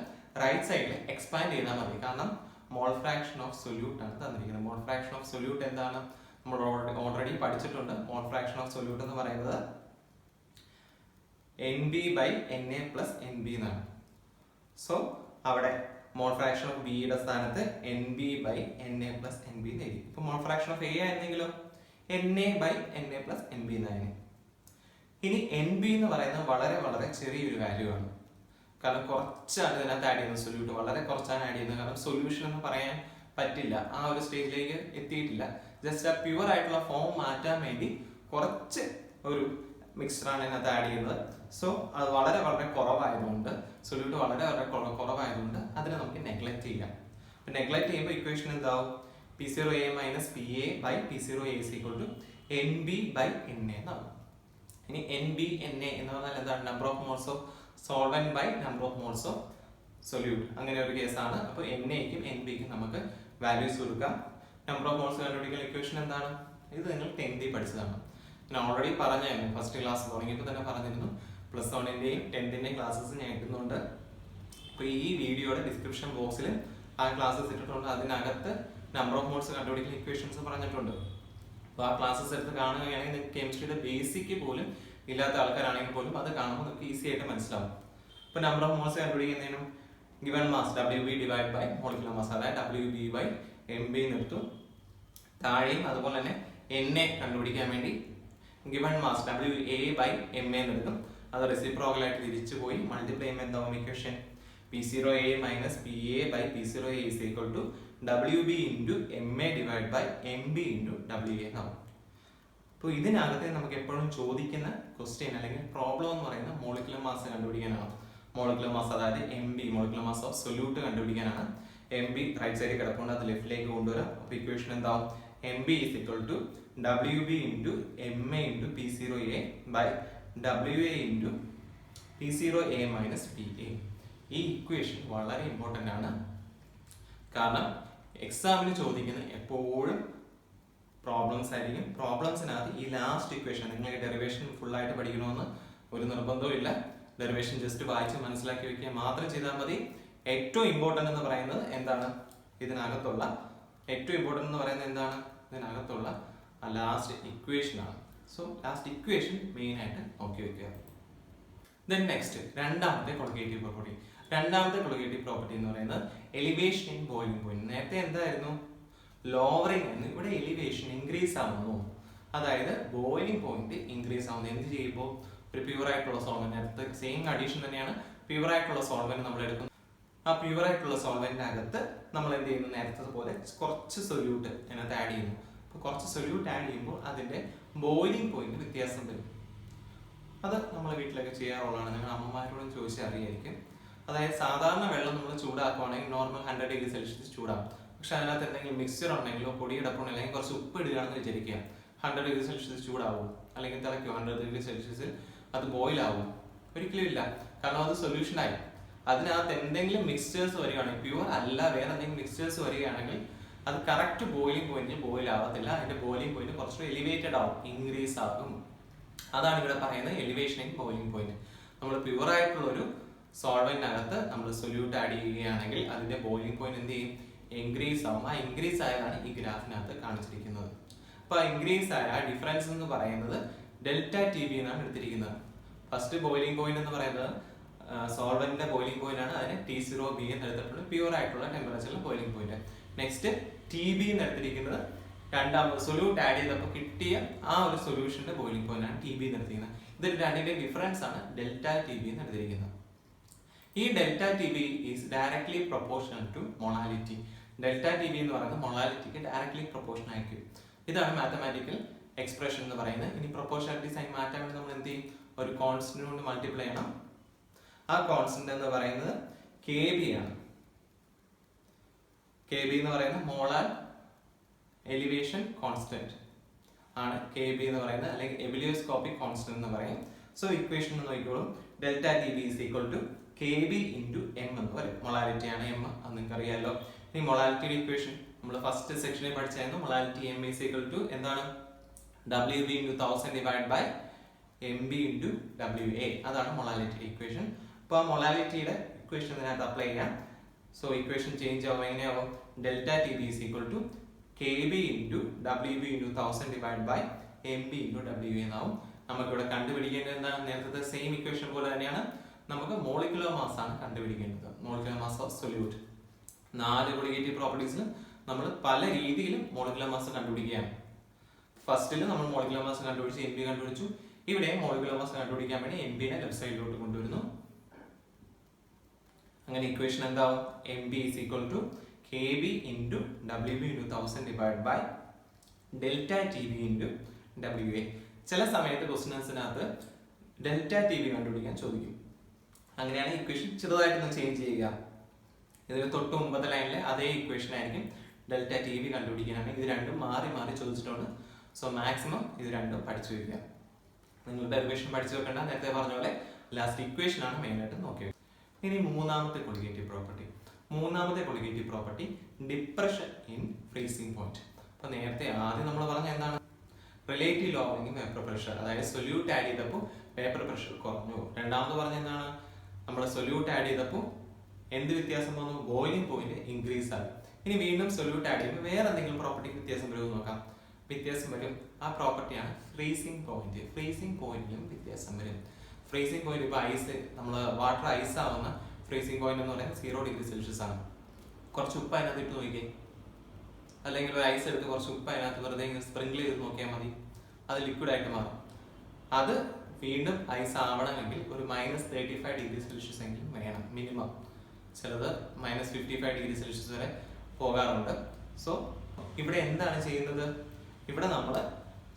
റൈറ്റ് സൈഡിൽ എക്സ്പാൻഡ് ചെയ്താൽ മതി. കാരണം മോൾ ഫ്രാക്ഷൻ ഓഫ് സൊല്യൂട്ട് ആണ് തന്നിരിക്കുന്നത്. മോൾ ഫ്രാക്ഷൻ ഓഫ് സൊല്യൂട്ട് എന്താണ്? നമ്മൾ ഓൾറെഡി പഠിച്ചിട്ടുണ്ട്. മോൾ ഫ്രാക്ഷൻ ഓഫ് സൊല്യൂട്ട് എന്ന് പറയുന്നത് N B by N A plus N B എന്നാണ്. സോ അവിടെ മോൾ ഫ്രാക്ഷൻ ഓഫ് ബിയുടെ സ്ഥാനത്ത് N B by N A plus N B എഴുതി. ഇപ്പൊ മോൾ ഫ്രാക്ഷൻ ഓഫ് എ ആയിരുന്നെങ്കിലോ N A by N A plus N B എന്നായിരുന്നു. ഇനി എൻ ബി എന്ന് പറയുന്നത് വളരെ വളരെ ചെറിയൊരു വാല്യൂ ആണ്. കാരണം കുറച്ചാണ് ഇതിനകത്ത് ആഡ് ചെയ്യുന്നത്. സൊല്യൂട്ട് വളരെ കുറച്ചാണ് ആഡ് ചെയ്യുന്നത്. കാരണം സൊല്യൂഷൻ എന്ന് പറയാൻ പറ്റില്ല, ആ ഒരു സ്റ്റേജിലേക്ക് എത്തിയിട്ടില്ല. ജസ്റ്റ് ആ പ്യുവർ ആയിട്ടുള്ള ഫോം മാറ്റാൻ വേണ്ടി കുറച്ച് ഒരു മിക്സ്ചറാണ് ഇതിനകത്ത് ആഡ് ചെയ്യുന്നത്. സോ അത് വളരെ വളരെ കുറവായതുകൊണ്ട്, സൊല്യൂട്ട് വളരെ വളരെ കുറവായതുകൊണ്ട് അതിനെ നമുക്ക് നെഗ്ലക്ട് ചെയ്യാം. അപ്പം നെഗ്ലക്ട് ചെയ്യുമ്പോൾ ഇക്വേഷൻ എന്താവും? P zero A minus P A by P zero A is equal to N B by N A എന്നാവും. ഇനി എൻ ബി എൻ എ എന്ന് പറഞ്ഞാൽ എന്താണ്? Number of moles of solvent by number of moles of solute. അങ്ങനെ ഒരു കേസാണ്. അപ്പോൾ എൻ എക്കും എൻ ബിക്കും നമുക്ക് വാല്യൂസ് കൊടുക്കാം. നമ്പർ ഓഫ് മോൾസ് കണ്ടുപിടിക്കുന്ന ഇക്വേഷൻ എന്താണ്? ഇത് നിങ്ങൾ 10th പഠിച്ചതാണ്. ഞാൻ ഓൾറെഡി പറഞ്ഞായിരുന്നു, ഫസ്റ്റ് ക്ലാസ് തുടങ്ങിയപ്പോൾ തന്നെ പറഞ്ഞിരുന്നു. പ്ലസ് 1ന്റെയും 10ന്റെയും ക്ലാസ്സസ് ഞാൻ ഇട്ടുന്നുണ്ട്. അപ്പോൾ ഈ വീഡിയോയുടെ ഡിസ്ക്രിപ്ഷൻ ബോക്സിൽ ആ ക്ലാസ്സസ് ഇട്ടിട്ടുണ്ട്. അതിനകത്ത് നമ്പർ ഓഫ് മോൾസ് കണ്ടുപിടിക്കുന്ന ഇക്വേഷൻസ് പറഞ്ഞിട്ടുണ്ട്. അപ്പോൾ ആ ക്ലാസ്സസ് എടുത്ത് കാണുകയാണെങ്കിൽ നിങ്ങൾക്ക് കെമിസ്ട്രിയുടെ ബേസിക് പോലും ഇല്ലാത്ത ആൾക്കാരാണെങ്കിൽ പോലും അത് കാണുമ്പോൾ നമുക്ക് ഈസി ആയിട്ട് മനസ്സിലാവും. ഇപ്പോൾ നമ്പർ ഓഫ് മോൾസ് കണ്ടുപിടിക്കുന്നതിനും given mass W B divide by molecular mass, അതായത് W B by M B എന്നെടുത്തു. താഴെയും അതുപോലെ തന്നെ എൻ എ കണ്ടുപിടിക്കാൻ വേണ്ടി given mass W A by M A എന്നെടുക്കും. അത് റെസിപ്രോക്കൽ ആയിട്ട് തിരിച്ചു പോയി മൾട്ടിപ്ലൈ ചെയ്യുമ്പോൾ എന്താവും equation? P zero A minus P A by P zero A is equal to W B into M A divide by M B into W A എന്നാവും. അപ്പോൾ ഇതിനകത്ത് നമുക്ക് എപ്പോഴും ചോദിക്കുന്ന ക്വസ്റ്റ്യൻ അല്ലെങ്കിൽ പ്രോബ്ലം എന്ന് പറയുന്നത് മോളിക്കുലർ മാസ് കണ്ടുപിടിക്കാനാണ്. മോളിക്കുലർ മാസ്, അതായത് M B, molecular mass of solute കണ്ടുപിടിക്കാനാണ്. എം ബി റൈറ്റ് സൈഡിൽ കിടപ്പുണ്ട്, അത് ലെഫ്റ്റിലേക്ക് കൊണ്ടുവരാം. അപ്പോൾ ഇക്വേഷൻ എന്താവും? M B is equal to W B into M A into P zero A by W A into P zero A minus P A. ഈ ഇക്വേഷൻ വളരെ ഇമ്പോർട്ടൻ്റ് ആണ്. കാരണം എക്സാമിന് ചോദിക്കുന്ന എപ്പോഴും പ്രോബ്ലംസ് ആയിരിക്കും. പ്രോബ്ലംസിനകത്ത് ഈ ലാസ്റ്റ് ഇക്വേഷൻ, നിങ്ങൾ ഈ ഡെറിവേഷൻ ഫുള്ളായിട്ട് പഠിക്കണമെന്ന് ഒരു നിർബന്ധവും ഇല്ല. ഡെറിവേഷൻ ജസ്റ്റ് വായിച്ച് മനസ്സിലാക്കി വെക്കുക മാത്രം ചെയ്താൽ മതി. ഏറ്റവും ഇമ്പോർട്ടൻ്റ് എന്ന് പറയുന്നത് എന്താണ്? ഇതിനകത്തുള്ള ഏറ്റവും ഇമ്പോർട്ടൻ്റ് എന്ന് പറയുന്നത് എന്താണ്? ഇതിനകത്തുള്ള ലാസ്റ്റ് ഇക്വേഷനാണ്. സോ ലാസ്റ്റ് ഇക്വേഷൻ മെയിനായിട്ട് നോക്കി വെക്കുക. ദെൻ നെക്സ്റ്റ് രണ്ടാമത്തെ കൊളിഗേറ്റീവ് പ്രോപ്പർട്ടി. രണ്ടാമത്തെ കൊളിഗേറ്റീവ് പ്രോപ്പർട്ടി എന്ന് പറയുന്നത് എലിവേഷൻ ഇൻ ബോയിലിംഗ് പോയിന്റ്. നേരത്തെ എന്തായിരുന്നു? ലോവറിംഗ് ആയിരുന്നു. ഇവിടെ എലിവേഷൻ ഇൻക്രീസ് ആവുന്നു. അതായത് ബോയിലിംഗ് പോയിന്റ് ഇൻക്രീസ് ആവുന്നു. എന്ത് ചെയ്യുമ്പോൾ? ഒരു പ്യൂർ ആയിട്ടുള്ള സോൾവെന്റ്, നേരത്തെ സെയിം അഡീഷൻ തന്നെയാണ്. പ്യൂർ ആയിട്ടുള്ള സോൾവെന്റ് നമ്മൾ എടുക്കുന്നു. ആ പ്യൂർ ആയിട്ടുള്ള സോൾവെന്റിനകത്ത് നമ്മൾ എന്ത് ചെയ്യുന്നു? നേരത്തെ പോലെ കുറച്ച് സൊല്യൂട്ട് അതിനകത്ത് ആഡ് ചെയ്യുന്നു. അപ്പോൾ കുറച്ച് സൊല്യൂട്ട് ആഡ് ചെയ്യുമ്പോൾ അതിന്റെ ബോയിലിംഗ് പോയിന്റ് വ്യത്യാസം വരും. അത് നമ്മൾ വീട്ടിലൊക്കെ ചെയ്യാറുള്ളതാണ്. നിങ്ങൾ അമ്മമാരോടും ചോദിച്ചാൽ അറിയായിരിക്കും. അതായത് സാധാരണ വെള്ളം നമ്മൾ ചൂടാക്കുവാണെങ്കിൽ നോർമൽ 100°C ചൂടാകും. പക്ഷെ അതിനകത്ത് എന്തെങ്കിലും മിക്സ്ചർ ഉണ്ടെങ്കിലോ പൊടിയിടപ്പുണ്ടെങ്കിൽ അല്ലെങ്കിൽ കുറച്ച് ഉപ്പ് ഇടുകയാണെന്ന് വിചാരിക്കുക, 100°C ചൂടാവും അല്ലെങ്കിൽ തിളയ്ക്കും. 100°C അത് ബോയിൽ ആവും? ഒരിക്കലും ഇല്ല. കാരണം അത് സൊല്യൂഷനായി. അതിനകത്ത് എന്തെങ്കിലും മിക്സ്ചേഴ്സ് വരികയാണെങ്കിൽ, പ്യൂർ അല്ല വേറെ എന്തെങ്കിലും മിക്സ്ചേഴ്സ് വരികയാണെങ്കിൽ അത് കറക്റ്റ് ബോയിലിംഗ് പോയിന്റിൽ ബോയിൽ ആവത്തില്ല. അതിന്റെ ബോയിലിംഗ് പോയിന്റ് കുറച്ച് എലിവേറ്റഡ് ആവും, ഇൻക്രീസ് ആകും. അതാണ് ഇവിടെ പറയുന്നത് എലിവേഷൻ ഇൻ ബോയിലിംഗ് പോയിന്റ്. നമ്മൾ പ്യൂർ ആയിട്ടുള്ള ഒരു സോൾവെന്റിനകത്ത് നമ്മൾ സൊല്യൂട്ട് ആഡ് ചെയ്യുകയാണെങ്കിൽ അതിന്റെ ബോയിലിംഗ് പോയിന്റ് എന്ത് ചെയ്യും? ഇൻക്രീസ് ആവും. ആ ഇൻക്രീസ് ആയതാണ് ഈ ഗ്രാഫിനകത്ത് കാണിച്ചിരിക്കുന്നത്. അപ്പൊ ഇൻക്രീസ് ആയ ഡിഫറൻസ് എന്ന് പറയുന്നത് ഡെൽറ്റ ടി ബി എന്നാണ് എടുത്തിരിക്കുന്നത്. ഫസ്റ്റ് ബോയിലിംഗ് പോയിന്റ് എന്ന് പറയുന്നത് സോൾവെന്റിന്റെ ബോയിലിംഗ് പോയിന്റ് ആണ്. അതിന് T0B എന്ന് എടുത്തിട്ടുണ്ട്, പ്യൂർ ആയിട്ടുള്ള ടെമ്പറേച്ചറിൽ ബോയിലിംഗ് പോയിന്റ്. നെക്സ്റ്റ് TB എന്ന് എടുത്തിരിക്കുന്നത് രണ്ടാമത് സൊല്യൂട്ട് ആഡ് ചെയ്തപ്പോൾ കിട്ടിയ ആ ഒരു സൊല്യൂഷന്റെ ബോയിലിംഗ് പോയിന്റ് ആണ് TB എന്ന് എടുത്തിരിക്കുന്നത്. ഇത് രണ്ടിന്റെ ഡിഫറൻസ് ആണ് ഡെൽറ്റ TB എന്ന് എടുത്തിരിക്കുന്നത്. ഈ delta TB is directly proportional to molality. Delta TB എന്ന് പറയുന്നത് മൊളാലിറ്റിക്ക് ഡയറക്ട്ലി പ്രൊപ്പോർഷണൽ ആയിരിക്കും. ഇതാണ് മാത്തമാറ്റിക്കൽ എക്സ്പ്രഷൻ എന്ന് പറയുന്നത്. ഇനി പ്രൊപ്പോർഷണാലിറ്റി സൈൻ മാറ്റാൻ വേണ്ടി നമ്മൾ എന്ത് ചെയ്യും? ഒരു കോൺസ്റ്റന്റ് കൊണ്ട് മൾട്ടിപ്ലൈ ചെയ്യണം. ആ കോൺസ്റ്റന്റ് എന്ന് പറയുന്നത് KB ആണ്. KB എന്ന് പറയുന്ന മോളാർ എലിവേഷൻ കോൺസ്റ്റന്റ് ആണ് KB എന്ന് പറയുന്നത്, അല്ലെങ്കിൽ എബിലിയോസ്കോപ്പിക് കോൺസ്റ്റന്റ് എന്ന് പറയും. സോ ഇക്വേഷൻ നോക്കിക്കോളും, delta T B is equal to KB into M എന്ന് പറയും. മൊളാലിറ്റി ആണ് എം, അത് നിങ്ങൾക്ക് അറിയാമല്ലോ. ഇനി മൊളാലിറ്റിയുടെ ഇക്വേഷൻ നമ്മൾ ഫസ്റ്റ് സെക്ഷനിൽ പഠിച്ചായിരുന്നു. Molality M is equal to എന്താണ്? WB into 1000 divide by MB into WA. അതാണ് മൊളാലിറ്റിയുടെ ഇക്വേഷൻ. അപ്പോൾ ആ മൊളാലിറ്റിയുടെ ഇക്വേഷൻ ഇതിനകത്ത് അപ്ലൈ ചെയ്യാം. സോ ഇക്വേഷൻ ചേഞ്ച് ആവും. എങ്ങനെയാവും? Delta T B is equal to KB into WB into 1000 divide by MB into WA എന്നാവും. നമുക്കിവിടെ കണ്ടുപിടിക്കേണ്ടത് എന്താണ്? നേരത്തെ സെയിം ഇക്വേഷൻ പോലെ തന്നെയാണ്. നമുക്ക് മോളിക്കുലർ മാസ് ആണ് കണ്ടുപിടിക്കേണ്ടത്. Molecular mass of solute. 4 colligative പ്രോപ്പർട്ടീസിൽ നമ്മൾ പല രീതിയിലും മോളിക്കുലർ മാസ് കണ്ടുപിടിക്കുകയാണ്. ഫസ്റ്റിൽ നമ്മൾ മോളിക്കുലർ മാസ് കണ്ടുപിടിച്ച് MB കണ്ടുപിടിച്ചു. ഇവിടെ മോളിക്കുലർ മാസ് കണ്ടുപിടിക്കാൻ വേണ്ടി MB നെ ലെഫ്റ്റ് സൈഡിലോട്ട് കൊണ്ടുവരുന്നു. അങ്ങനെ ഇക്വേഷൻ എന്താവും? MB is equal to KB into WB into 1000 divided by delta TB into WA. ചില സമയത്ത് ക്വസ്റ്റ്യൻസിനകത്ത് ഡെൽറ്റ ടി ബി കണ്ടുപിടിക്കാൻ ചോദിക്കും. അങ്ങനെയാണ് ഇക്വേഷൻ ചെറുതായിട്ടൊന്ന് ചേഞ്ച് ചെയ്യുക. ഇതിന് തൊട്ട് മുമ്പത്തെ ലൈനിലെ അതേ ഇക്വേഷൻ ആയിരിക്കും ഡെൽറ്റ ടി ബി കണ്ടുപിടിക്കാനാണെങ്കിൽ. ഇത് രണ്ടും മാറി മാറി ചോദിച്ചിട്ടുണ്ട്. സോ മാക്സിമം ഇത് രണ്ടും പഠിച്ചു വയ്ക്കുക. നിങ്ങൾ ഡെറിവേഷൻ പഠിച്ചു വെക്കേണ്ട, നേരത്തെ പറഞ്ഞ പോലെ ലാസ്റ്റ് ഇക്വേഷൻ ആണ് മെയിൻ ആയിട്ട് നോക്കിയത്. ഇനി മൂന്നാമത്തെ കൊളിഗേറ്റീവ് പ്രോപ്പർട്ടി. മൂന്നാമത്തെ colligative property depression in freezing point. അപ്പൊ നേരത്തെ ആദ്യം നമ്മൾ പറഞ്ഞ എന്താണ്? റിലേറ്റീവ് ലോവറിംഗ് വേപ്പർ പ്രഷർ, അതായത് സൊല്യൂട്ട് ആഡ് ചെയ്തപ്പോൾ വേപ്പർ പ്രഷർ കുറഞ്ഞു. രണ്ടാമത് പറഞ്ഞ എന്താണ്? നമ്മൾ സൊല്യൂട്ട് ആഡ് ചെയ്തപ്പോൾ എന്ത് വ്യത്യാസം വന്നു? ബോയിലിംഗ് പോയിന്റ് ഇൻക്രീസ് ആയി. ഇനി വീണ്ടും സൊല്യൂട്ട് ആഡ് ചെയ്യുമ്പോൾ വേറെ എന്തെങ്കിലും പ്രോപ്പർട്ടി വ്യത്യാസം വരുമെന്ന് നോക്കാം. വ്യത്യാസം വരും. ആ പ്രോപ്പർട്ടിയാണ് ഫ്രീസിംഗ് പോയിന്റ്. ഫ്രീസിംഗ് പോയിന്റിലും വ്യത്യാസം വരും. ഫ്രീസിംഗ് പോയിന്റ് ഇപ്പോൾ ഐസ്, നമ്മൾ വാട്ടർ ഐസ് ആവുന്ന ഫ്രീസിംഗ് പോയിന്റ് എന്ന് പറയുന്നത് 0 ഡിഗ്രി സെൽഷ്യസ് ആണ്. കുറച്ച് ഉപ്പ് അതിനകത്ത് ഇട്ട് നോക്കിയേ, അല്ലെങ്കിൽ ഒരു ഐസ് എടുത്ത് കുറച്ച് ഉപ്പ് അതിനകത്ത് വെറുതെ സ്പ്രിങ്കിൾ ചെയ്ത് നോക്കിയാൽ മതി, അത് ലിക്വിഡ് ആയിട്ട് മാറും. അത് വീണ്ടും ഐസ് ആവണമെങ്കിൽ ഒരു -35 ഡിഗ്രി സെൽഷ്യസ് എങ്കിലും വേണം മിനിമം. ചിലത് -55 ഡിഗ്രി സെൽഷ്യസ് വരെ പോകാറുണ്ട്. സോ ഇവിടെ എന്താണ് ചെയ്യുന്നത്? ഇവിടെ നമ്മൾ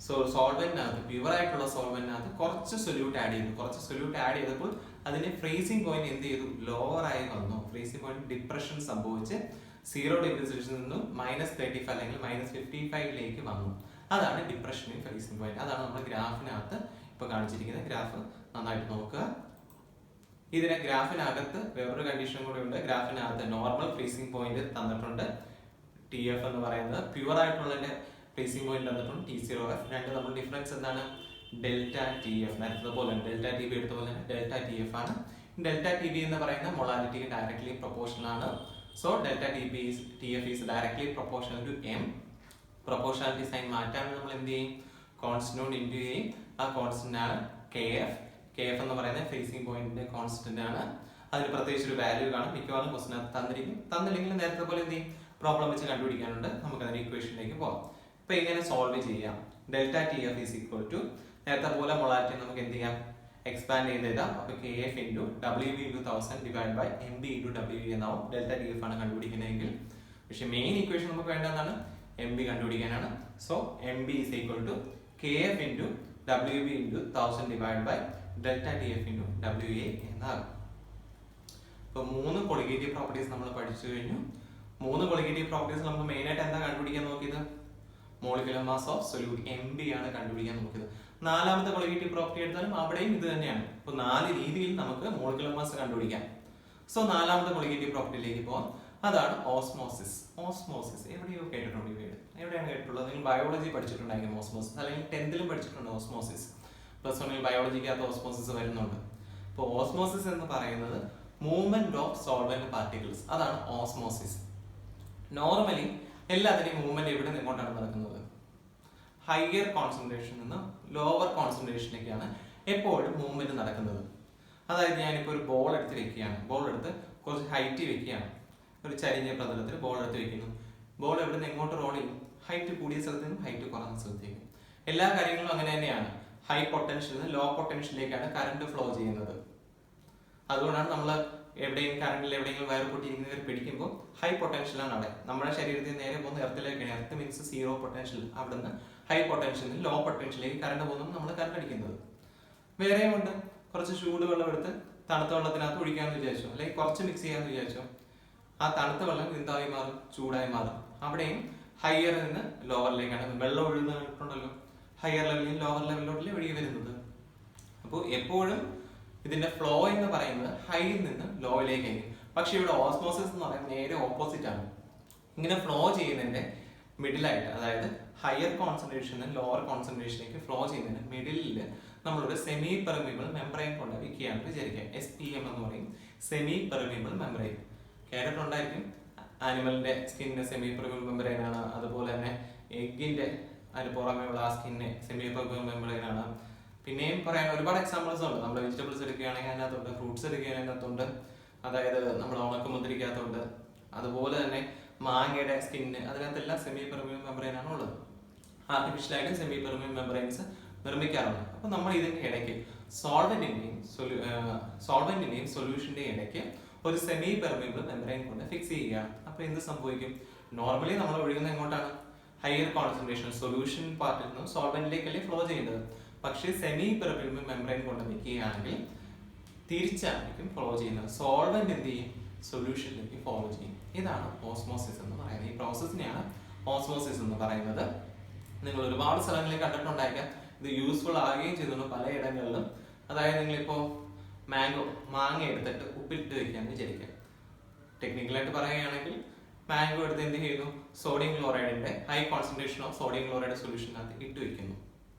സോൾവെന്റിനകത്ത്, പ്യുവർ ആയിട്ടുള്ള സോൾവെന്റിനകത്ത് കുറച്ച് സൊല്യൂട്ട് ആഡ് ചെയ്തു. കുറച്ച് സൊല്യൂട്ട് ആഡ് ചെയ്തപ്പോൾ അതിന്റെ ഫ്രീസിംഗ് പോയിന്റ് എന്ത് ചെയ്തു? ലോവർ ആയി വന്നു. ഫ്രീസിംഗ് പോയിന്റ് ഡിപ്രഷൻ സംഭവിച്ച് 0 ഡിഗ്രി സെൽഷ്യസിൽ നിന്നും -35 അല്ലെങ്കിൽ -55 വന്നു. അതാണ് ഡിപ്രഷൻ ഇൻ ഫ്രീസിംഗ് പോയിന്റ്. അതാണ് നമ്മൾ ഗ്രാഫിനകത്ത് ഇപ്പൊ കാണിച്ചിരിക്കുന്നത്. ഗ്രാഫ് നന്നായിട്ട് നോക്കുക. ഇതിനെ ഗ്രാഫിനകത്ത് വേറൊരു കണ്ടീഷൻ കൂടെ ഉണ്ട്. ഗ്രാഫിനകത്ത് നോർമൽ ഫ്രീസിംഗ് പോയിന്റ് തന്നിട്ടുണ്ട്, TF എന്ന് പറയുന്നത്. പ്യുവർ ആയിട്ടുള്ളതിന്റെ ഫ്രീസിംഗ് പോയിന്റ് തന്നിട്ടുണ്ട് T0F. രണ്ട് നമ്മൾ ഡിഫറൻസ് എന്താണ്? Delta TF. നേരത്തെ പോലെ ഡെൽറ്റ TB എടുത്ത പോലെ തന്നെ ഡെൽറ്റ TF ആണ്. ഡെൽറ്റ TB എന്ന് പറയുന്ന മൊളാലിറ്റിക്ക് ഡയറക്ട്ലി പ്രൊപ്പോർഷണൽ ആണ്. So delta TF is directly proportional to M. Proportionality sign മാറ്റാൻ നമ്മൾ എന്ത് ചെയ്യും? കോൺസ്റ്റന്റ് ഇൻറ്റു ചെയ്യും. ആ കോൺസ്റ്റന്റ് ആണ് KF. KF എന്ന് പറയുന്നത് ഫ്രീസിംഗ് പോയിന്റിന്റെ കോൺസ്റ്റന്റ് ആണ്. അതിന് പ്രത്യേകിച്ച് ഒരു വാല്യൂ കാണും. മിക്കവാറും ക്വസ്റ്റിനകത്ത് തന്നിരിക്കും. തന്നില്ലെങ്കിൽ നേരത്തെ പോലെ എന്ത് ചെയ്യും? പ്രോബ്ലം വെച്ച് കണ്ടുപിടിക്കാനുണ്ട്. നമുക്ക് അതിന്റെ ഇക്വേഷനിലേക്ക് പോകാം. ഇപ്പൊ ഇങ്ങനെ സോൾവ് ചെയ്യാം. Delta TF is equal to നേരത്തെ പോലെ മൊളാലിറ്റി നമുക്ക് എന്ത് ചെയ്യാം? എക്സ്പാൻഡ് ചെയ്ത് എഴുതാം. അപ്പൊ KF into WB into 1000 divide by MB into WA എന്നാവും. ഡെൽറ്റ TF ആണ് കണ്ടുപിടിക്കുന്നതെങ്കിൽ. പക്ഷെ മെയിൻ ഇക്വേഷൻ നമുക്ക് വേണ്ടതാണ് MB കണ്ടുപിടിക്കാനാണ്. So MB is equal to KF into WB into 1000 divide by delta TF into WA എന്നാകും. ഇപ്പൊ 3 കൊളിഗേറ്റീവ് പ്രോപ്പർട്ടീസ് നമ്മൾ പഠിച്ചു കഴിഞ്ഞു. 3 കൊളിഗേറ്റീവ് പ്രോപ്പർട്ടീസ് നമ്മൾ മെയിൻ ആയിട്ട് എന്താ കണ്ടുപിടിക്കാൻ നോക്കിയത്? Molecular mass of solute MB ആണ് കണ്ടുപിടിക്കാൻ നോക്കിയത്. നാലാമത്തെ കൊളിഗേറ്റീവ് പ്രോപ്പർട്ടി എടുത്താലും അവിടെയും ഇത് തന്നെയാണ്. ഇപ്പൊ 4 രീതിയിൽ നമുക്ക് മോളിക്കുലർ മാസ് കണ്ടുപിടിക്കാം. സോ നാലാമത്തെ കൊളിഗേറ്റീവ് പ്രോപ്പർട്ടിയിലേക്ക് പോകാം. അതാണ് ഓസ്മോസിസ്. ഓസ്മോസിസ് എവിടെയോ കേട്ടിട്ടുണ്ട് ഈ വേർഡ്. എവിടെയാണ് കേട്ടിട്ടുള്ളത്? നിങ്ങൾ ബയോളജി പഠിച്ചിട്ടുണ്ടായിരിക്കും ഓസ്മോസിസ്, അല്ലെങ്കിൽ 10th പഠിച്ചിട്ടുണ്ട് ഓസ്മോസിസ്. +1 ബയോളജിക്കകത്ത് ഓസ്മോസിസ് വരുന്നുണ്ട്. ഇപ്പോൾ ഓസ്മോസിസ് എന്ന് പറയുന്നത് മൂവ്മെന്റ് ഓഫ് സോൾവെന്റ് പാർട്ടിക്കിൾസ്. അതാണ് ഓസ്മോസിസ്. നോർമലി എല്ലാത്തിനെയും മൂവ്മെന്റ് എവിടെ നിന്നോട്ടാണ് നടക്കുന്നത്? ഹയർ കോൺസെൻട്രേഷൻ നിന്ന് ലോവർ കോൺസെൻട്രേഷനിലേക്കാണ് എപ്പോഴും മൂവ്മെന്റ് നടക്കുന്നത്. അതായത് ഞാനിപ്പോൾ ഒരു ബോൾ എടുത്ത് വെക്കുകയാണ്. ബോൾ എടുത്ത് കുറച്ച് ഹൈറ്റ് വെക്കുകയാണ്. ഒരു ചരിഞ്ഞ പ്രതലത്തിൽ ബോൾ എടുത്ത് വെക്കുന്നു. ബോൾ എവിടെ നിന്ന് എങ്ങോട്ട് റോൾ ചെയ്യും? ഹൈറ്റ് കൂടിയ സ്ഥലത്ത് നിന്നും ഹൈറ്റ് കുറഞ്ഞ സ്ഥലത്തേക്ക്. എല്ലാ കാര്യങ്ങളും അങ്ങനെ തന്നെയാണ്. ഹൈ പൊട്ടൻഷ്യൽ നിന്ന് ലോ പൊട്ടൻഷ്യലിലേക്കാണ് കറണ്ട് ഫ്ലോ ചെയ്യുന്നത്. അതുകൊണ്ടാണ് നമ്മൾ എവിടെയും കറണ്ടിൽ എവിടെയെങ്കിലും വയർ പൊട്ടിയിരിക്കുന്നവർ പിടിക്കുമ്പോൾ ഹൈ പൊട്ടൻഷ്യലാണ് അവിടെ. നമ്മുടെ ശരീരത്തിൽ നേരെ പോകുന്ന എർത്തിലേക്കാണ്. Earth means 0 potential. അവിടെ നിന്ന് ഹൈ പൊട്ടൻഷ്യലിൽ ലോ പൊട്ടൻഷ്യലിലേക്ക് കറണ്ട് പോകുമ്പോൾ നമ്മൾ കറണ്ട് അടിക്കുന്നത്. വേറെയും ഉണ്ട്. കുറച്ച് ചൂട് വെള്ളം എടുത്ത് തണുത്ത വെള്ളത്തിനകത്ത് ഒഴിക്കാമെന്ന് വിചാരിച്ചോ, അല്ലെങ്കിൽ കുറച്ച് മിക്സ് ചെയ്യാമെന്ന് വിചാരിച്ചോ, ആ തണുത്ത വെള്ളം എന്തായി മാറും? ചൂടായി മാറും. അവിടെയും ഹയറിൽ നിന്ന് ലോവറിലേക്കാണ് വെള്ളം ഒഴുകുന്നത് കണ്ടിട്ടുണ്ടല്ലോ. ഹയർ ലെവലിൽ നിന്ന് ലോവർ ലെവലിലോട്ടല്ലേ ഒഴുകി വരുന്നത്. അപ്പോൾ എപ്പോഴും ഇതിന്റെ ഫ്ലോ എന്ന് പറയുന്നത് ഹൈയിൽ നിന്ന് ലോയിലേക്കായിരിക്കും. പക്ഷെ ഇവിടെ ഓസ്മോസിസ് എന്ന് പറയുന്നത് നേരെ ഓപ്പോസിറ്റ് ആണ്. ഇങ്ങനെ ഫ്ലോ ചെയ്യുന്നതിന്റെ മിഡിലായിട്ട്, അതായത് ഹയർ കോൺസെൻട്രേഷൻ ലോവർ കോൺസെൻട്രേഷനിലേക്ക് ഫ്ലോ ചെയ്യുന്നതിന് മിഡിലിൽ നമ്മളൊരു സെമി പെർമിബിൾ മെംബ്രെയിൻ കൊണ്ട് വെക്കുകയാണെന്ന് വിചാരിക്കുക. SPM എന്ന് പറയും, സെമി പെർമിബിൾ മെംബ്രെയിൻ. കേട്ടിട്ടുണ്ടായിരിക്കും, ആനിമലിന്റെ സ്കിന്നിന് സെമി പെർമിബിൾ മെംബ്രെയിൻ ആണ്. അതുപോലെ തന്നെ എഗ്ഗിന്റെ അതിന് പുറമേയുള്ള ആ സ്കിന്നിന് സെമി പെർമിബിൾ മെംബ്രെയിൻ ആണ്. പിന്നെയും പറയാൻ ഒരുപാട് എക്സാമ്പിൾസ് ഉണ്ട്. നമ്മൾ വെജിറ്റബിൾസ് എടുക്കുകയാണെങ്കിൽ അതിനകത്തുണ്ട്, ഫ്രൂട്ട്സ് എടുക്കുകയാണെങ്കിൽ അതിനകത്തുണ്ട്, അതായത് നമ്മൾ ഉണക്കമുന്തിരിക്കകത്തുണ്ട്. അതുപോലെ തന്നെ മാങ്ങയുടെ സ്കിന്നിന് അതിനകത്തെല്ലാം സെമി പെർമിബിൾ മെംബ്രെയിൻ ആണ് ഉള്ളത്. ആർട്ടിഫിഷ്യലായിട്ടും സെമി പെർമിബിൾ മെംബ്രെയിൻസ് നിർമ്മിക്കാറുണ്ട്. അപ്പൊ നമ്മൾ ഇതിന്റെ ഇടയ്ക്ക് സോൾവെന്റിന്റെയും സൊല്യൂഷന്റെയും ഇടയ്ക്ക് ഒരു സെമി പെർമിബിൾ മെംബ്രെയിൻ കൊണ്ട് ഫിക്സ് ചെയ്യുകയാണ്. അപ്പൊ എന്ത് സംഭവിക്കും? നോർമലി നമ്മൾ ഒഴുകുന്ന എങ്ങോട്ടാണ്? ഹയർ കോൺസെൻട്രേഷൻ സൊല്യൂഷൻ പാർട്ടിൽ നിന്നും സോൾവെന്റിലേക്കല്ലേ ഫ്ലോ ചെയ്യേണ്ടത്. പക്ഷേ സെമി പെർമിബിൾ മെംബ്രെയിൻ കൊണ്ട് വെക്കുകയാണെങ്കിൽ തിരിച്ചായിരിക്കും ഫ്ലോ ചെയ്യുന്നത്. സോൾവെന്റ് എന്ത് ചെയ്യും? സൊല്യൂഷനിലേക്ക് ഫോളോ ചെയ്യും. ഇതാണ് ഓസ്മോസിസ് എന്ന് പറയുന്നത്. ഈ പ്രോസസ്സിനെയാണ് ഓസ്മോസിസ് എന്ന് പറയുന്നത്. നിങ്ങൾ ഒരുപാട് സ്ഥലങ്ങളിൽ കണ്ടിട്ടുണ്ടായിരിക്കാം. ഇത് യൂസ്ഫുൾ ആകുകയും ചെയ്തിട്ടുണ്ട് പലയിടങ്ങളിലും. അതായത് നിങ്ങളിപ്പോ മാങ്ങ എടുത്തിട്ട് ഉപ്പിട്ട് വെക്കാന്ന് വിചാരിക്കാം. ടെക്നിക്കലായിട്ട് പറയുകയാണെങ്കിൽ മാംഗോ എടുത്ത് എന്ത് ചെയ്യുന്നു? സോഡിയം ക്ലോറൈഡിന്റെ high concentration of sodium chloride സൊല്യൂഷനകത്ത് ഇട്ട് വെക്കുന്നു.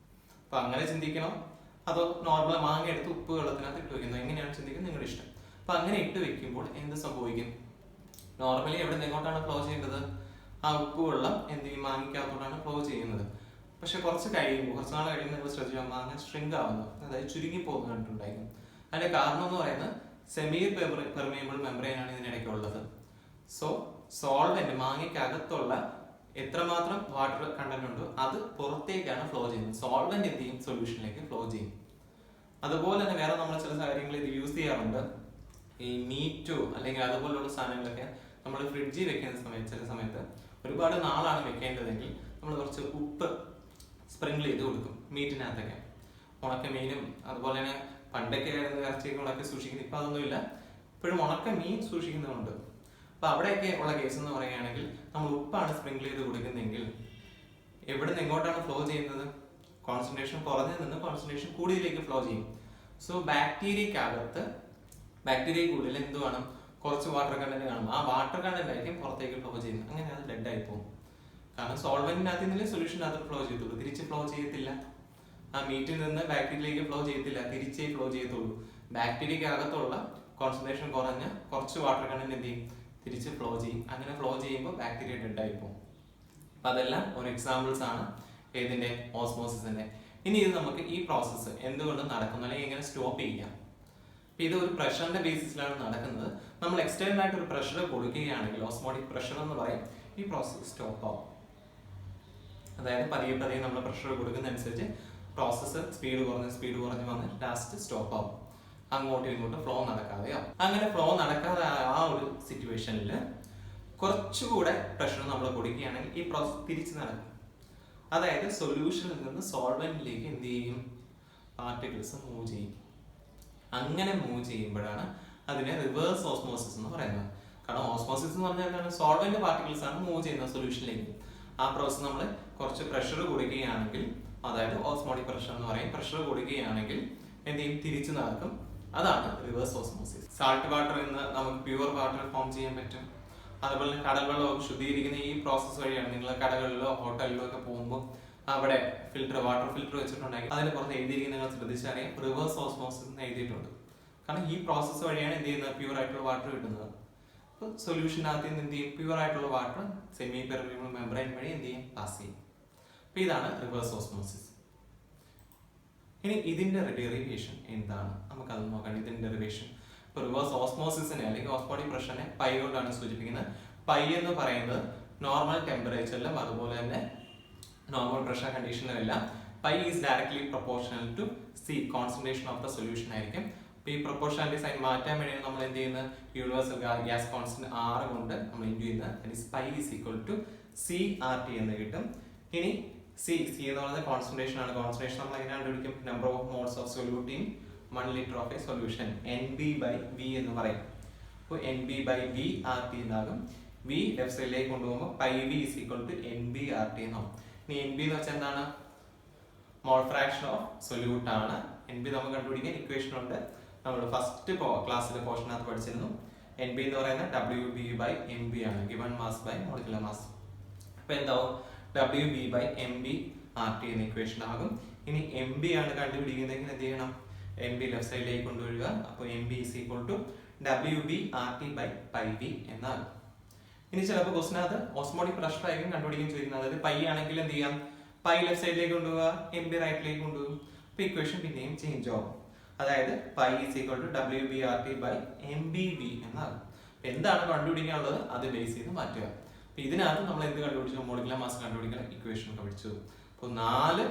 അപ്പൊ അങ്ങനെ ചിന്തിക്കണം, അതോ നോർമൽ മാങ്ങ എടുത്ത് ഉപ്പ് വെള്ളത്തിനകത്ത് ഇട്ട് വെക്കുന്നു, എങ്ങനെയാണ് ചിന്തിക്കുന്നത്? നിങ്ങളുടെ ഇഷ്ടം. അപ്പൊ അങ്ങനെ ഇട്ട് വെക്കുമ്പോൾ എന്ത് സംഭവിക്കും? നോർമലി എവിടെ നിന്ന് എങ്ങോട്ടാണ് ഫ്ലോ ചെയ്യേണ്ടത്? ആ ഉപ്പ് വെള്ളം എന്ത് ചെയ്യും? മാങ്ങയ്ക്കകത്തോട്ടാണ് ഫ്ലോ ചെയ്യുന്നത്. പക്ഷെ കുറച്ച് നാൾ കഴിയുമ്പോൾ നിങ്ങൾ ശ്രദ്ധിച്ചാൽ മാങ്ങ ഷ്രിങ്ക് ആവുന്നു, അതായത് ചുരുങ്ങി പോകുന്നു കണ്ടിട്ടുണ്ടായിരുന്നു. അതിന്റെ കാരണം എന്ന് പറയുന്നത് സെമി പെർമിയബിൾ മെംബ്രെയിൻ ആണ് ഇതിനിടയ്ക്ക് ഉള്ളത്. സോ സോൾവെന്റ് മാങ്ങയ്ക്കകത്തുള്ള എത്രമാത്രം വാട്ടർ കണ്ടന്റ് ഉണ്ടോ അത് പുറത്തേക്കാണ് ഫ്ലോ ചെയ്യുന്നത്. സോൾവെന്റ് എന്ത് ചെയ്യും? സൊല്യൂഷനിലേക്ക് ഫ്ലോ ചെയ്യും. അതുപോലെ തന്നെ വേറെ നമ്മൾ ചില കാര്യങ്ങൾ ഇത് യൂസ് ചെയ്യാറുണ്ട്. ഈ മീറ്റോ അല്ലെങ്കിൽ അതുപോലുള്ള സാധനങ്ങളൊക്കെ നമ്മൾ ഫ്രിഡ്ജിൽ വെക്കുന്ന സമയത്ത് ചില സമയത്ത് ഒരുപാട് നാളാണ് വെക്കേണ്ടതെങ്കിൽ നമ്മൾ കുറച്ച് ഉപ്പ് സ്പ്രിങ്കിൾ ചെയ്ത് കൊടുക്കും മീറ്റിനകത്തൊക്കെ. ഉണക്ക മീനും അതുപോലെ തന്നെ പണ്ടൊക്കെ ഇറച്ചിയൊക്കെ ഉണക്കി സൂക്ഷിക്കുന്നത്, ഇപ്പൊ അതൊന്നുമില്ല. ഇപ്പോഴും ഉണക്ക മീൻ സൂക്ഷിക്കുന്നുണ്ട്. അപ്പൊ അവിടെയൊക്കെ ഉള്ള കേസ് എന്ന് പറയുകയാണെങ്കിൽ നമ്മൾ ഉപ്പാണ് സ്പ്രിങ്കിൾ ചെയ്ത് കൊടുക്കുന്നതെങ്കിൽ എവിടെ നിന്ന് എങ്ങോട്ടാണ് ഫ്ലോ ചെയ്യുന്നത്? കോൺസെൻട്രേഷൻ കുറഞ്ഞു നിന്ന് കോൺസെൻട്രേഷൻ കൂടുതലേക്ക് ഫ്ലോ ചെയ്യും. സോ ബാക്ടീരിയക്കുള്ളിൽ എന്ത് വേണം? കുറച്ച് വാട്ടർ കണ്ടന്റ് കാണും. ആ വാട്ടർ കണ്ടന്റ് ആയിരിക്കും പുറത്തേക്ക് ഫ്ലോ ചെയ്യുന്നത്. അങ്ങനെ അത് ഡെഡ് ആയി പോകും. കാരണം സോൾവെന്റിനകത്ത് നിന്നല്ലേ സൊല്യൂഷനകത്ത് ഫ്ലോ ചെയ്യത്തുള്ളൂ, തിരിച്ച് ഫ്ലോ ചെയ്യത്തില്ല. ആ മീറ്റിൽ നിന്ന് ബാക്ടീരിയയിലേക്ക് ഫ്ലോ ചെയ്യത്തില്ല, തിരിച്ചേ ഫ്ലോ ചെയ്യത്തുള്ളൂ. ബാക്ടീരിയക്ക് അകത്തുള്ള കോൺസെൻട്രേഷൻ കുറഞ്ഞ കുറച്ച് വാട്ടർ കണ്ടന്റ് എന്ത് ചെയ്യും? തിരിച്ച് ഫ്ലോ ചെയ്യും. അങ്ങനെ ഫ്ലോ ചെയ്യുമ്പോൾ ബാക്ടീരിയ ഡെഡ് ആയി പോകും. അപ്പൊ അതെല്ലാം ഒരു എക്സാമ്പിൾസ് ആണ് ഇതിന്റെ ഓസ്മോസിസിന്റെ. ഇനി ഇത് നമുക്ക് ഈ പ്രോസസ്സ് എന്തുകൊണ്ട് നടക്കുന്നു അല്ലെങ്കിൽ എങ്ങനെ സ്റ്റോപ്പ് ചെയ്യാം? ഇത് ഒരു പ്രഷറിന്റെ ബേസിസിലാണ് നടക്കുന്നത്. നമ്മൾ എക്സ്റ്റേണൽ ആയിട്ട് ഒരു പ്രഷർ കൊടുക്കുകയാണെങ്കിൽ ഓസ്മോട്ടിക് പ്രഷർ എന്ന് പറയും, ഈ പ്രോസസ്സ് സ്റ്റോപ്പ് ആവും. അതായത് പതിയെ പതിയെ നമ്മൾ പ്രഷർ കൊടുക്കുന്നതനുസരിച്ച് പ്രോസസ്സ് സ്പീഡ് കുറഞ്ഞ് വന്ന് ലാസ്റ്റ് സ്റ്റോപ്പ് ആവും. അങ്ങോട്ടും ഇങ്ങോട്ടും ഫ്ലോ നടക്കാതെയാവും. അങ്ങനെ ഫ്ലോ നടക്കാതെ ആ ഒരു സിറ്റുവേഷനിൽ കുറച്ചുകൂടെ പ്രഷർ നമ്മൾ കൊടുക്കുകയാണെങ്കിൽ ഈ പ്രോസസ് തിരിച്ചു നടക്കും. അതായത് സൊല്യൂഷനിൽ നിന്ന് സോൾവെന്റിലേക്ക് എന്ത് ചെയ്യും? പാർട്ടിക്കിൾസ് മൂവ് ചെയ്യും. അങ്ങനെ മൂവ് ചെയ്യുമ്പോഴാണ് അതിനെ റിവേഴ്സ് ഓസ്മോസിസ് എന്ന് പറയുന്നത്. കാരണം ഓസ്മോസിസ് എന്ന് പറഞ്ഞാൽ സോൾവെന്റ് പാർട്ടിക്കിൾസ് ആണ് മൂവ് ചെയ്യുന്നത് സൊല്യൂഷനിലേക്ക്. ആ പ്രോസസ് നമ്മൾ കുറച്ച് പ്രഷർ കൊടുക്കുകയാണെങ്കിൽ, അതായത് ഓസ്മോട്ടിക് പ്രഷർ എന്ന് പറയും, പ്രഷർ കൊടുക്കുകയാണെങ്കിൽ എന്ത് ചെയ്യും? തിരിച്ചു നടക്കും. അതാണ് റിവേഴ്സ് ഓസ്മോസിസ്. സാൾട്ട് വാട്ടർ എന്ന് നമുക്ക് പ്യുവർ വാട്ടർ ഫോം ചെയ്യാൻ പറ്റും. അതുപോലെ തന്നെ കടൽ വെള്ളം ശുദ്ധീകരിക്കുന്ന ഈ പ്രോസസ് വഴിയാണ്. നിങ്ങൾ കടകളിലോ ഹോട്ടലിലോ ഒക്കെ പോകുമ്പോൾ അവിടെ വാട്ടർ ഫിൽറ്റർ വെച്ചിട്ടുണ്ടെങ്കിൽ അതിന് പുറത്ത് എഴുതിയിരിക്കുന്ന നിങ്ങൾ ശ്രദ്ധിച്ചറിയാം, റിവേഴ്സ് ഓസ്മോസിസ് എന്ന് എഴുതിയിട്ടുണ്ട്. കാരണം ഈ പ്രോസസ് വഴിയാണ് എന്ത് ചെയ്യുന്നത്? പ്യുവർ ആയിട്ടുള്ള വാട്ടർ കിട്ടുന്നത്. അപ്പോൾ സൊല്യൂഷനകത്ത് നിന്ന് എന്ത് ചെയ്യും? പ്യുവർ ആയിട്ടുള്ള വാട്ടർ സെമി പെർമിയബിൾ മെംബ്രെയിൻ വഴി എന്ത് ചെയ്യും? പാസ് ചെയ്യും. അപ്പൊ ഇതാണ് റിവേഴ്സ് ഓസ്മോസിസ്. ഇനി ഇതിന്റെ ഡെറിവേഷൻ എന്താണ്? നമുക്കത് നോക്കാം. ഇതിന്റെ ഡെറിവേഷൻ ഇപ്പൊ റിവേഴ്സ് ഓസ്മോസിസിനെ അല്ലെങ്കിൽ ഓസ്മോട്ടിക് പ്രഷറിനെ പൈ കൊണ്ടാണ് സൂചിപ്പിക്കുന്നത്. പൈ എന്ന് പറയുന്നത് നോർമൽ ടെമ്പറേച്ചറിലും അതുപോലെ തന്നെ നോർമൽ പ്രഷർ കണ്ടീഷനിലും എല്ലാം pi is directly proportional to C concentration of the solution ആയിരിക്കും. അപ്പൊ ഈ പ്രൊപ്പോർഷണാലിറ്റി സൈൻ മാറ്റാൻ വേണ്ടിയാണ് നമ്മൾ എന്ത് ചെയ്യുന്നത്? യൂണിവേഴ്സൽ ഗ്യാസ് കോൺസ്റ്റന്റ് R കൊണ്ട് നമ്മൾ ഇൻഡ്യൂ ചെയ്യുന്നത്. Pi is equal to CRT എന്ന് കിട്ടും. ഇനി C എന്ന് പറയുന്നത് കോൺസെൻട്രേഷൻ ആണ്. കോൺസെൻട്രേഷൻ നമ്മൾ എങ്ങനെ കണ്ടുപിടിക്കും? Number of moles of solute in 1 litre of a solution, NB/V എന്ന് പറയും. അപ്പോൾ N B by B R T എന്നാകും. വി ലെഫ്റ്റ് സൈഡിലേക്ക് കൊണ്ടുപോകുമ്പോൾ pi V is equal to N B R T എന്നാവും. ഇനി എൻ ബി എന്ന് വെച്ചാൽ എന്താണ്? മോൾ ഫ്രാക്ഷൻ ഓഫ് സൊല്യൂട്ട് ആണ്. എൻ ബി നമുക്ക് കണ്ടുപിടിക്കാൻ ഇക്വേഷൻ ഉണ്ട്. നമ്മൾ ഫസ്റ്റ് ക്ലാസ്സിലെ പോർഷനകത്ത് പഠിച്ചിരുന്നു. എൻ ബി എന്ന് പറയുന്നത് W B by M B ആണ്, given mass by molecular mass. അപ്പൊ എന്താവും? W B by M B R T എന്ന ഇക്വേഷൻ ആകും. ഇനി എം ബി ആണ് കണ്ടുപിടിക്കുന്നതെങ്കിൽ എന്ത് ചെയ്യണം? എം ബി ലെഫ്റ്റ് സൈഡിലേക്ക് കൊണ്ടുവരിക. അപ്പോൾ M B is equal to W B R T by pi V എന്നാകും. ഇനി ചിലപ്പോൾ ക്വസ്റ്റിനകത്ത് ഓസ്മോട്ടിക് പ്രഷർ ആയിരിക്കും കണ്ടുപിടിക്കാൻ ചോദിക്കുന്നത്. അതായത് പൈ ആണെങ്കിൽ എന്ത് ചെയ്യാം? പൈ ലെഫ്റ്റ് സൈഡിലേക്ക് കൊണ്ടുപോവുക, എം ബി റൈറ്റിലേക്ക് കൊണ്ടുപോകും. അപ്പൊ ഇക്വേഷൻ പിന്നെയും ചേഞ്ച് ആവും. അതായത് pi is equal to W B R T by M B V എന്നാകും. എന്താണ് കണ്ടുപിടിക്കാനുള്ളത് അത് ബേസ് ചെയ്ത് മാറ്റുക. അപ്പൊ ഇതിനകത്ത് നമ്മൾ എന്ത് കണ്ടുപിടിച്ചു? മോളിക്കുലർ മാസ് കണ്ടുപിടിക്കുന്ന ഇക്വേഷൻ ഒക്കെ പഠിച്ചു. അപ്പോൾ 4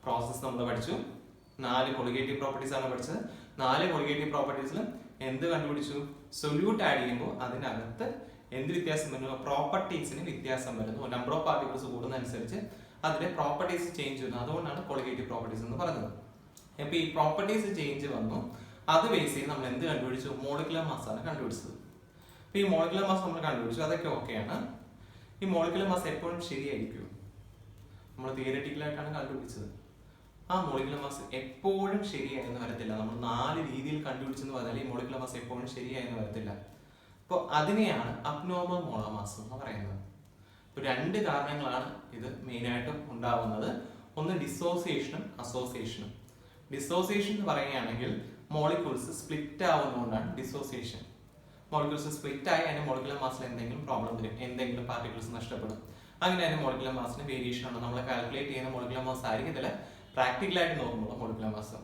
പ്രോസസ് നമ്മൾ പഠിച്ചു. 4 കൊളിഗേറ്റീവ് പ്രോപ്പർട്ടീസ് ആണ് പഠിച്ചത്. 4 കൊളിഗേറ്റീവ് പ്രോപ്പർട്ടീസിലും എന്ത് കണ്ടുപിടിച്ചു? സൊല്യൂട്ട് ആഡ് ചെയ്യുമ്പോൾ അതിനകത്ത് എന്ത് വ്യത്യാസം വരുന്നു? പ്രോപ്പർട്ടീസിന് വ്യത്യാസം വരുന്നു. നമ്പർ ഓഫ് പാർട്ടിക്കിൾസ് കൂടുന്നതനുസരിച്ച് അതിന്റെ പ്രോപ്പർട്ടീസ് ചേഞ്ച് വരുന്നു. അതുകൊണ്ടാണ് കൊളിഗേറ്റീവ് പ്രോപ്പർട്ടീസ് എന്ന് പറയുന്നത്. അപ്പൊ ഈ പ്രോപ്പർട്ടീസ് ചേഞ്ച് വന്നു. അത് ബേസ് ചെയ്ത് നമ്മൾ എന്ത് കണ്ടുപിടിച്ചു? മോളിക്കുലർ മാസ് ആണ് കണ്ടുപിടിച്ചത്. അപ്പൊ ഈ മോളിക്കുലർ മാസ് നമ്മൾ കണ്ടുപിടിച്ചു, അതൊക്കെ ഓക്കെയാണ്. ഈ മോളിക്കുലർ മാസ് എപ്പോഴും ശരിയായിരിക്കും. നമ്മൾ തിയററ്റിക്കലായിട്ടാണ് കണ്ടുപിടിച്ചത്. ആ മോളിക്കുലർ മാസ് എപ്പോഴും ശരിയായെന്ന് വരത്തില്ല. നമ്മൾ 4 രീതിയിൽ കണ്ടുപിടിച്ചെന്ന് പറഞ്ഞാൽ ഈ മോളിക്കുലർ മാസ് എപ്പോഴും ശരിയായെന്ന് വരത്തില്ല. അപ്പോൾ അതിനെയാണ് അബ്നോർമൽ മോളാർ മാസ് എന്ന് പറയുന്നത്. ഇപ്പോൾ 2 കാരണങ്ങളാണ് ഇത് മെയിനായിട്ടും ഉണ്ടാവുന്നത്. ഒന്ന് ഡിസോസിയേഷനും അസോസിയേഷനും. ഡിസോസിയേഷൻ എന്ന് പറയുകയാണെങ്കിൽ മോളിക്യൂൾസ് സ്പ്ലിറ്റ് ആവുന്നതുകൊണ്ടാണ് ഡിസോസിയേഷൻ. മോളിക്യൂൾസ് സ്പ്ലിറ്റ് ആയി അതിന്റെ മോളിക്കുലർ മാസിൽ എന്തെങ്കിലും പ്രോബ്ലം വരും, എന്തെങ്കിലും പാർട്ടിക്കിൾസ് നഷ്ടപ്പെടും. അങ്ങനെ അതിന്റെ മോളിക്കുലർ മാസിന് വേരിയേഷൻ ഉണ്ട്. നമ്മൾ കാൽക്കുലേറ്റ് ചെയ്യുന്ന മോളിക്കുലർ മാസ് ആയിരിക്കും ഇതിൽ പ്രാക്ടിക്കലായിട്ട് നോക്കുമ്പോൾ മോളിക്കുലർ മാസ്.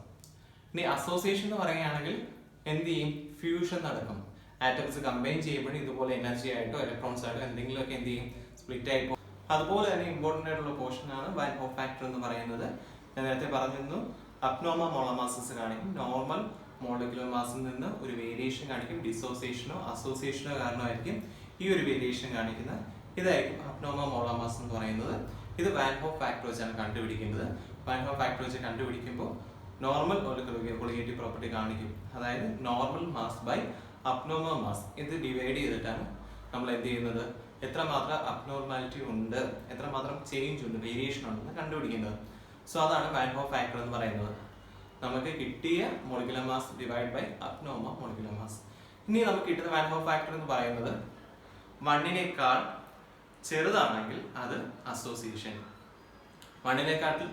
ഇനി അസോസിയേഷൻ എന്ന് പറയുകയാണെങ്കിൽ എന്ത് ചെയ്യും? ഫ്യൂഷൻ നടക്കും. ആറ്റംസ് കമ്പൈൻ ചെയ്യുമ്പോഴും ഇതുപോലെ എനർജി ആയിട്ടോ ഇലക്ട്രോൺസ് ആയിട്ടോ എന്തെങ്കിലുമൊക്കെ എന്ത് ചെയ്യും? സ്പ്ലിറ്റ് ആയി പോകും. അതുപോലെ തന്നെ ഇമ്പോർട്ടന്റ് ആയിട്ടുള്ള പോർഷനാണ് വാൻ ഹോഫ് ഫാക്ടർ എന്ന് പറയുന്നത്. ഞാൻ നേരത്തെ പറഞ്ഞിരുന്നു, അബ്നോർമൽ മോളാർ മാസസ് കാണിക്കും. നോർമൽ മോളിക്കുലർ മാസിൽ നിന്ന് ഒരു വേരിയേഷൻ കാണിക്കും. ഡിസോസിയേഷനോ അസോസിയേഷനോ കാരണമായിരിക്കും ഈ ഒരു വേരിയേഷൻ കാണിക്കുന്നത്. ഇതായിരിക്കും അബ്നോർമൽ മോളാർ മാസ് എന്ന് പറയുന്നത്. ഇത് വാൻ ഹോഫ് ഫാക്ടർ വെച്ചാണ് കണ്ടുപിടിക്കുന്നത്. വാൻ ഹോഫ് ഫാക്ടർ വെച്ച് കണ്ടുപിടിക്കുമ്പോൾ നോർമൽ കൊളിഗേറ്റീവ് പ്രോപ്പർട്ടി കാണിക്കും. അതായത് normal mass by abnormal mass ഇത് ഡിവൈഡ് ചെയ്തിട്ടാണ് നമ്മൾ എന്ത് ചെയ്യുന്നത്? എത്രമാത്രം അബ്നോർമാലിറ്റി ഉണ്ട്, എത്രമാത്രം ചേഞ്ച് ഉണ്ട്, വേരിയേഷൻ ഉണ്ടെന്ന് കണ്ടുപിടിക്കുന്നത്. സോ അതാണ് വാൻ ഹോഫ് ഫാക്ടർ എന്ന് പറയുന്നത്. നമുക്ക് കിട്ടിയ molecular mass divide by abnormal molecular mass. ഇനി നമുക്ക് കിട്ടുന്ന വാൻ ഹോഫ് ഫാക്ടർ എന്ന് പറയുന്നത് 1നേക്കാൾ ചെറുതാണെങ്കിൽ അത് അസോസിയേഷൻ, 1നേക്കാട്ടിൽ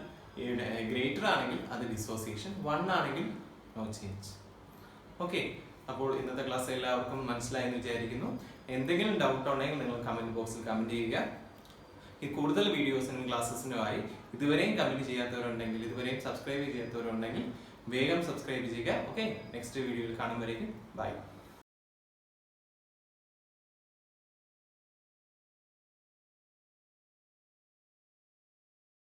ഗ്രേറ്റർ ആണെങ്കിൽ അത് ഡിസോസിയേഷൻ, 1 ആണെങ്കിൽ നോ ചേഞ്ച്. ഓക്കെ, അപ്പോൾ ഇന്നത്തെ ക്ലാസ് എല്ലാവർക്കും മനസ്സിലായെന്ന് വിചാരിക്കുന്നു. എന്തെങ്കിലും ഡൗട്ട് ഉണ്ടെങ്കിൽ നിങ്ങൾ കമന്റ് ബോക്സിൽ കമന്റ് ചെയ്യുക. ഈ കൂടുതൽ വീഡിയോസിനും ക്ലാസ്സസിനുമായി ഇതുവരെയും കമന്റ് ചെയ്യാത്തവരുണ്ടെങ്കിൽ, ഇതുവരെയും സബ്സ്ക്രൈബ് ചെയ്യാത്തവരുണ്ടെങ്കിൽ വേഗം സബ്സ്ക്രൈബ് ചെയ്യുക. ഓക്കെ, നെക്സ്റ്റ് വീഡിയോയിൽ കാണുമ്പോഴേക്കും ബൈ.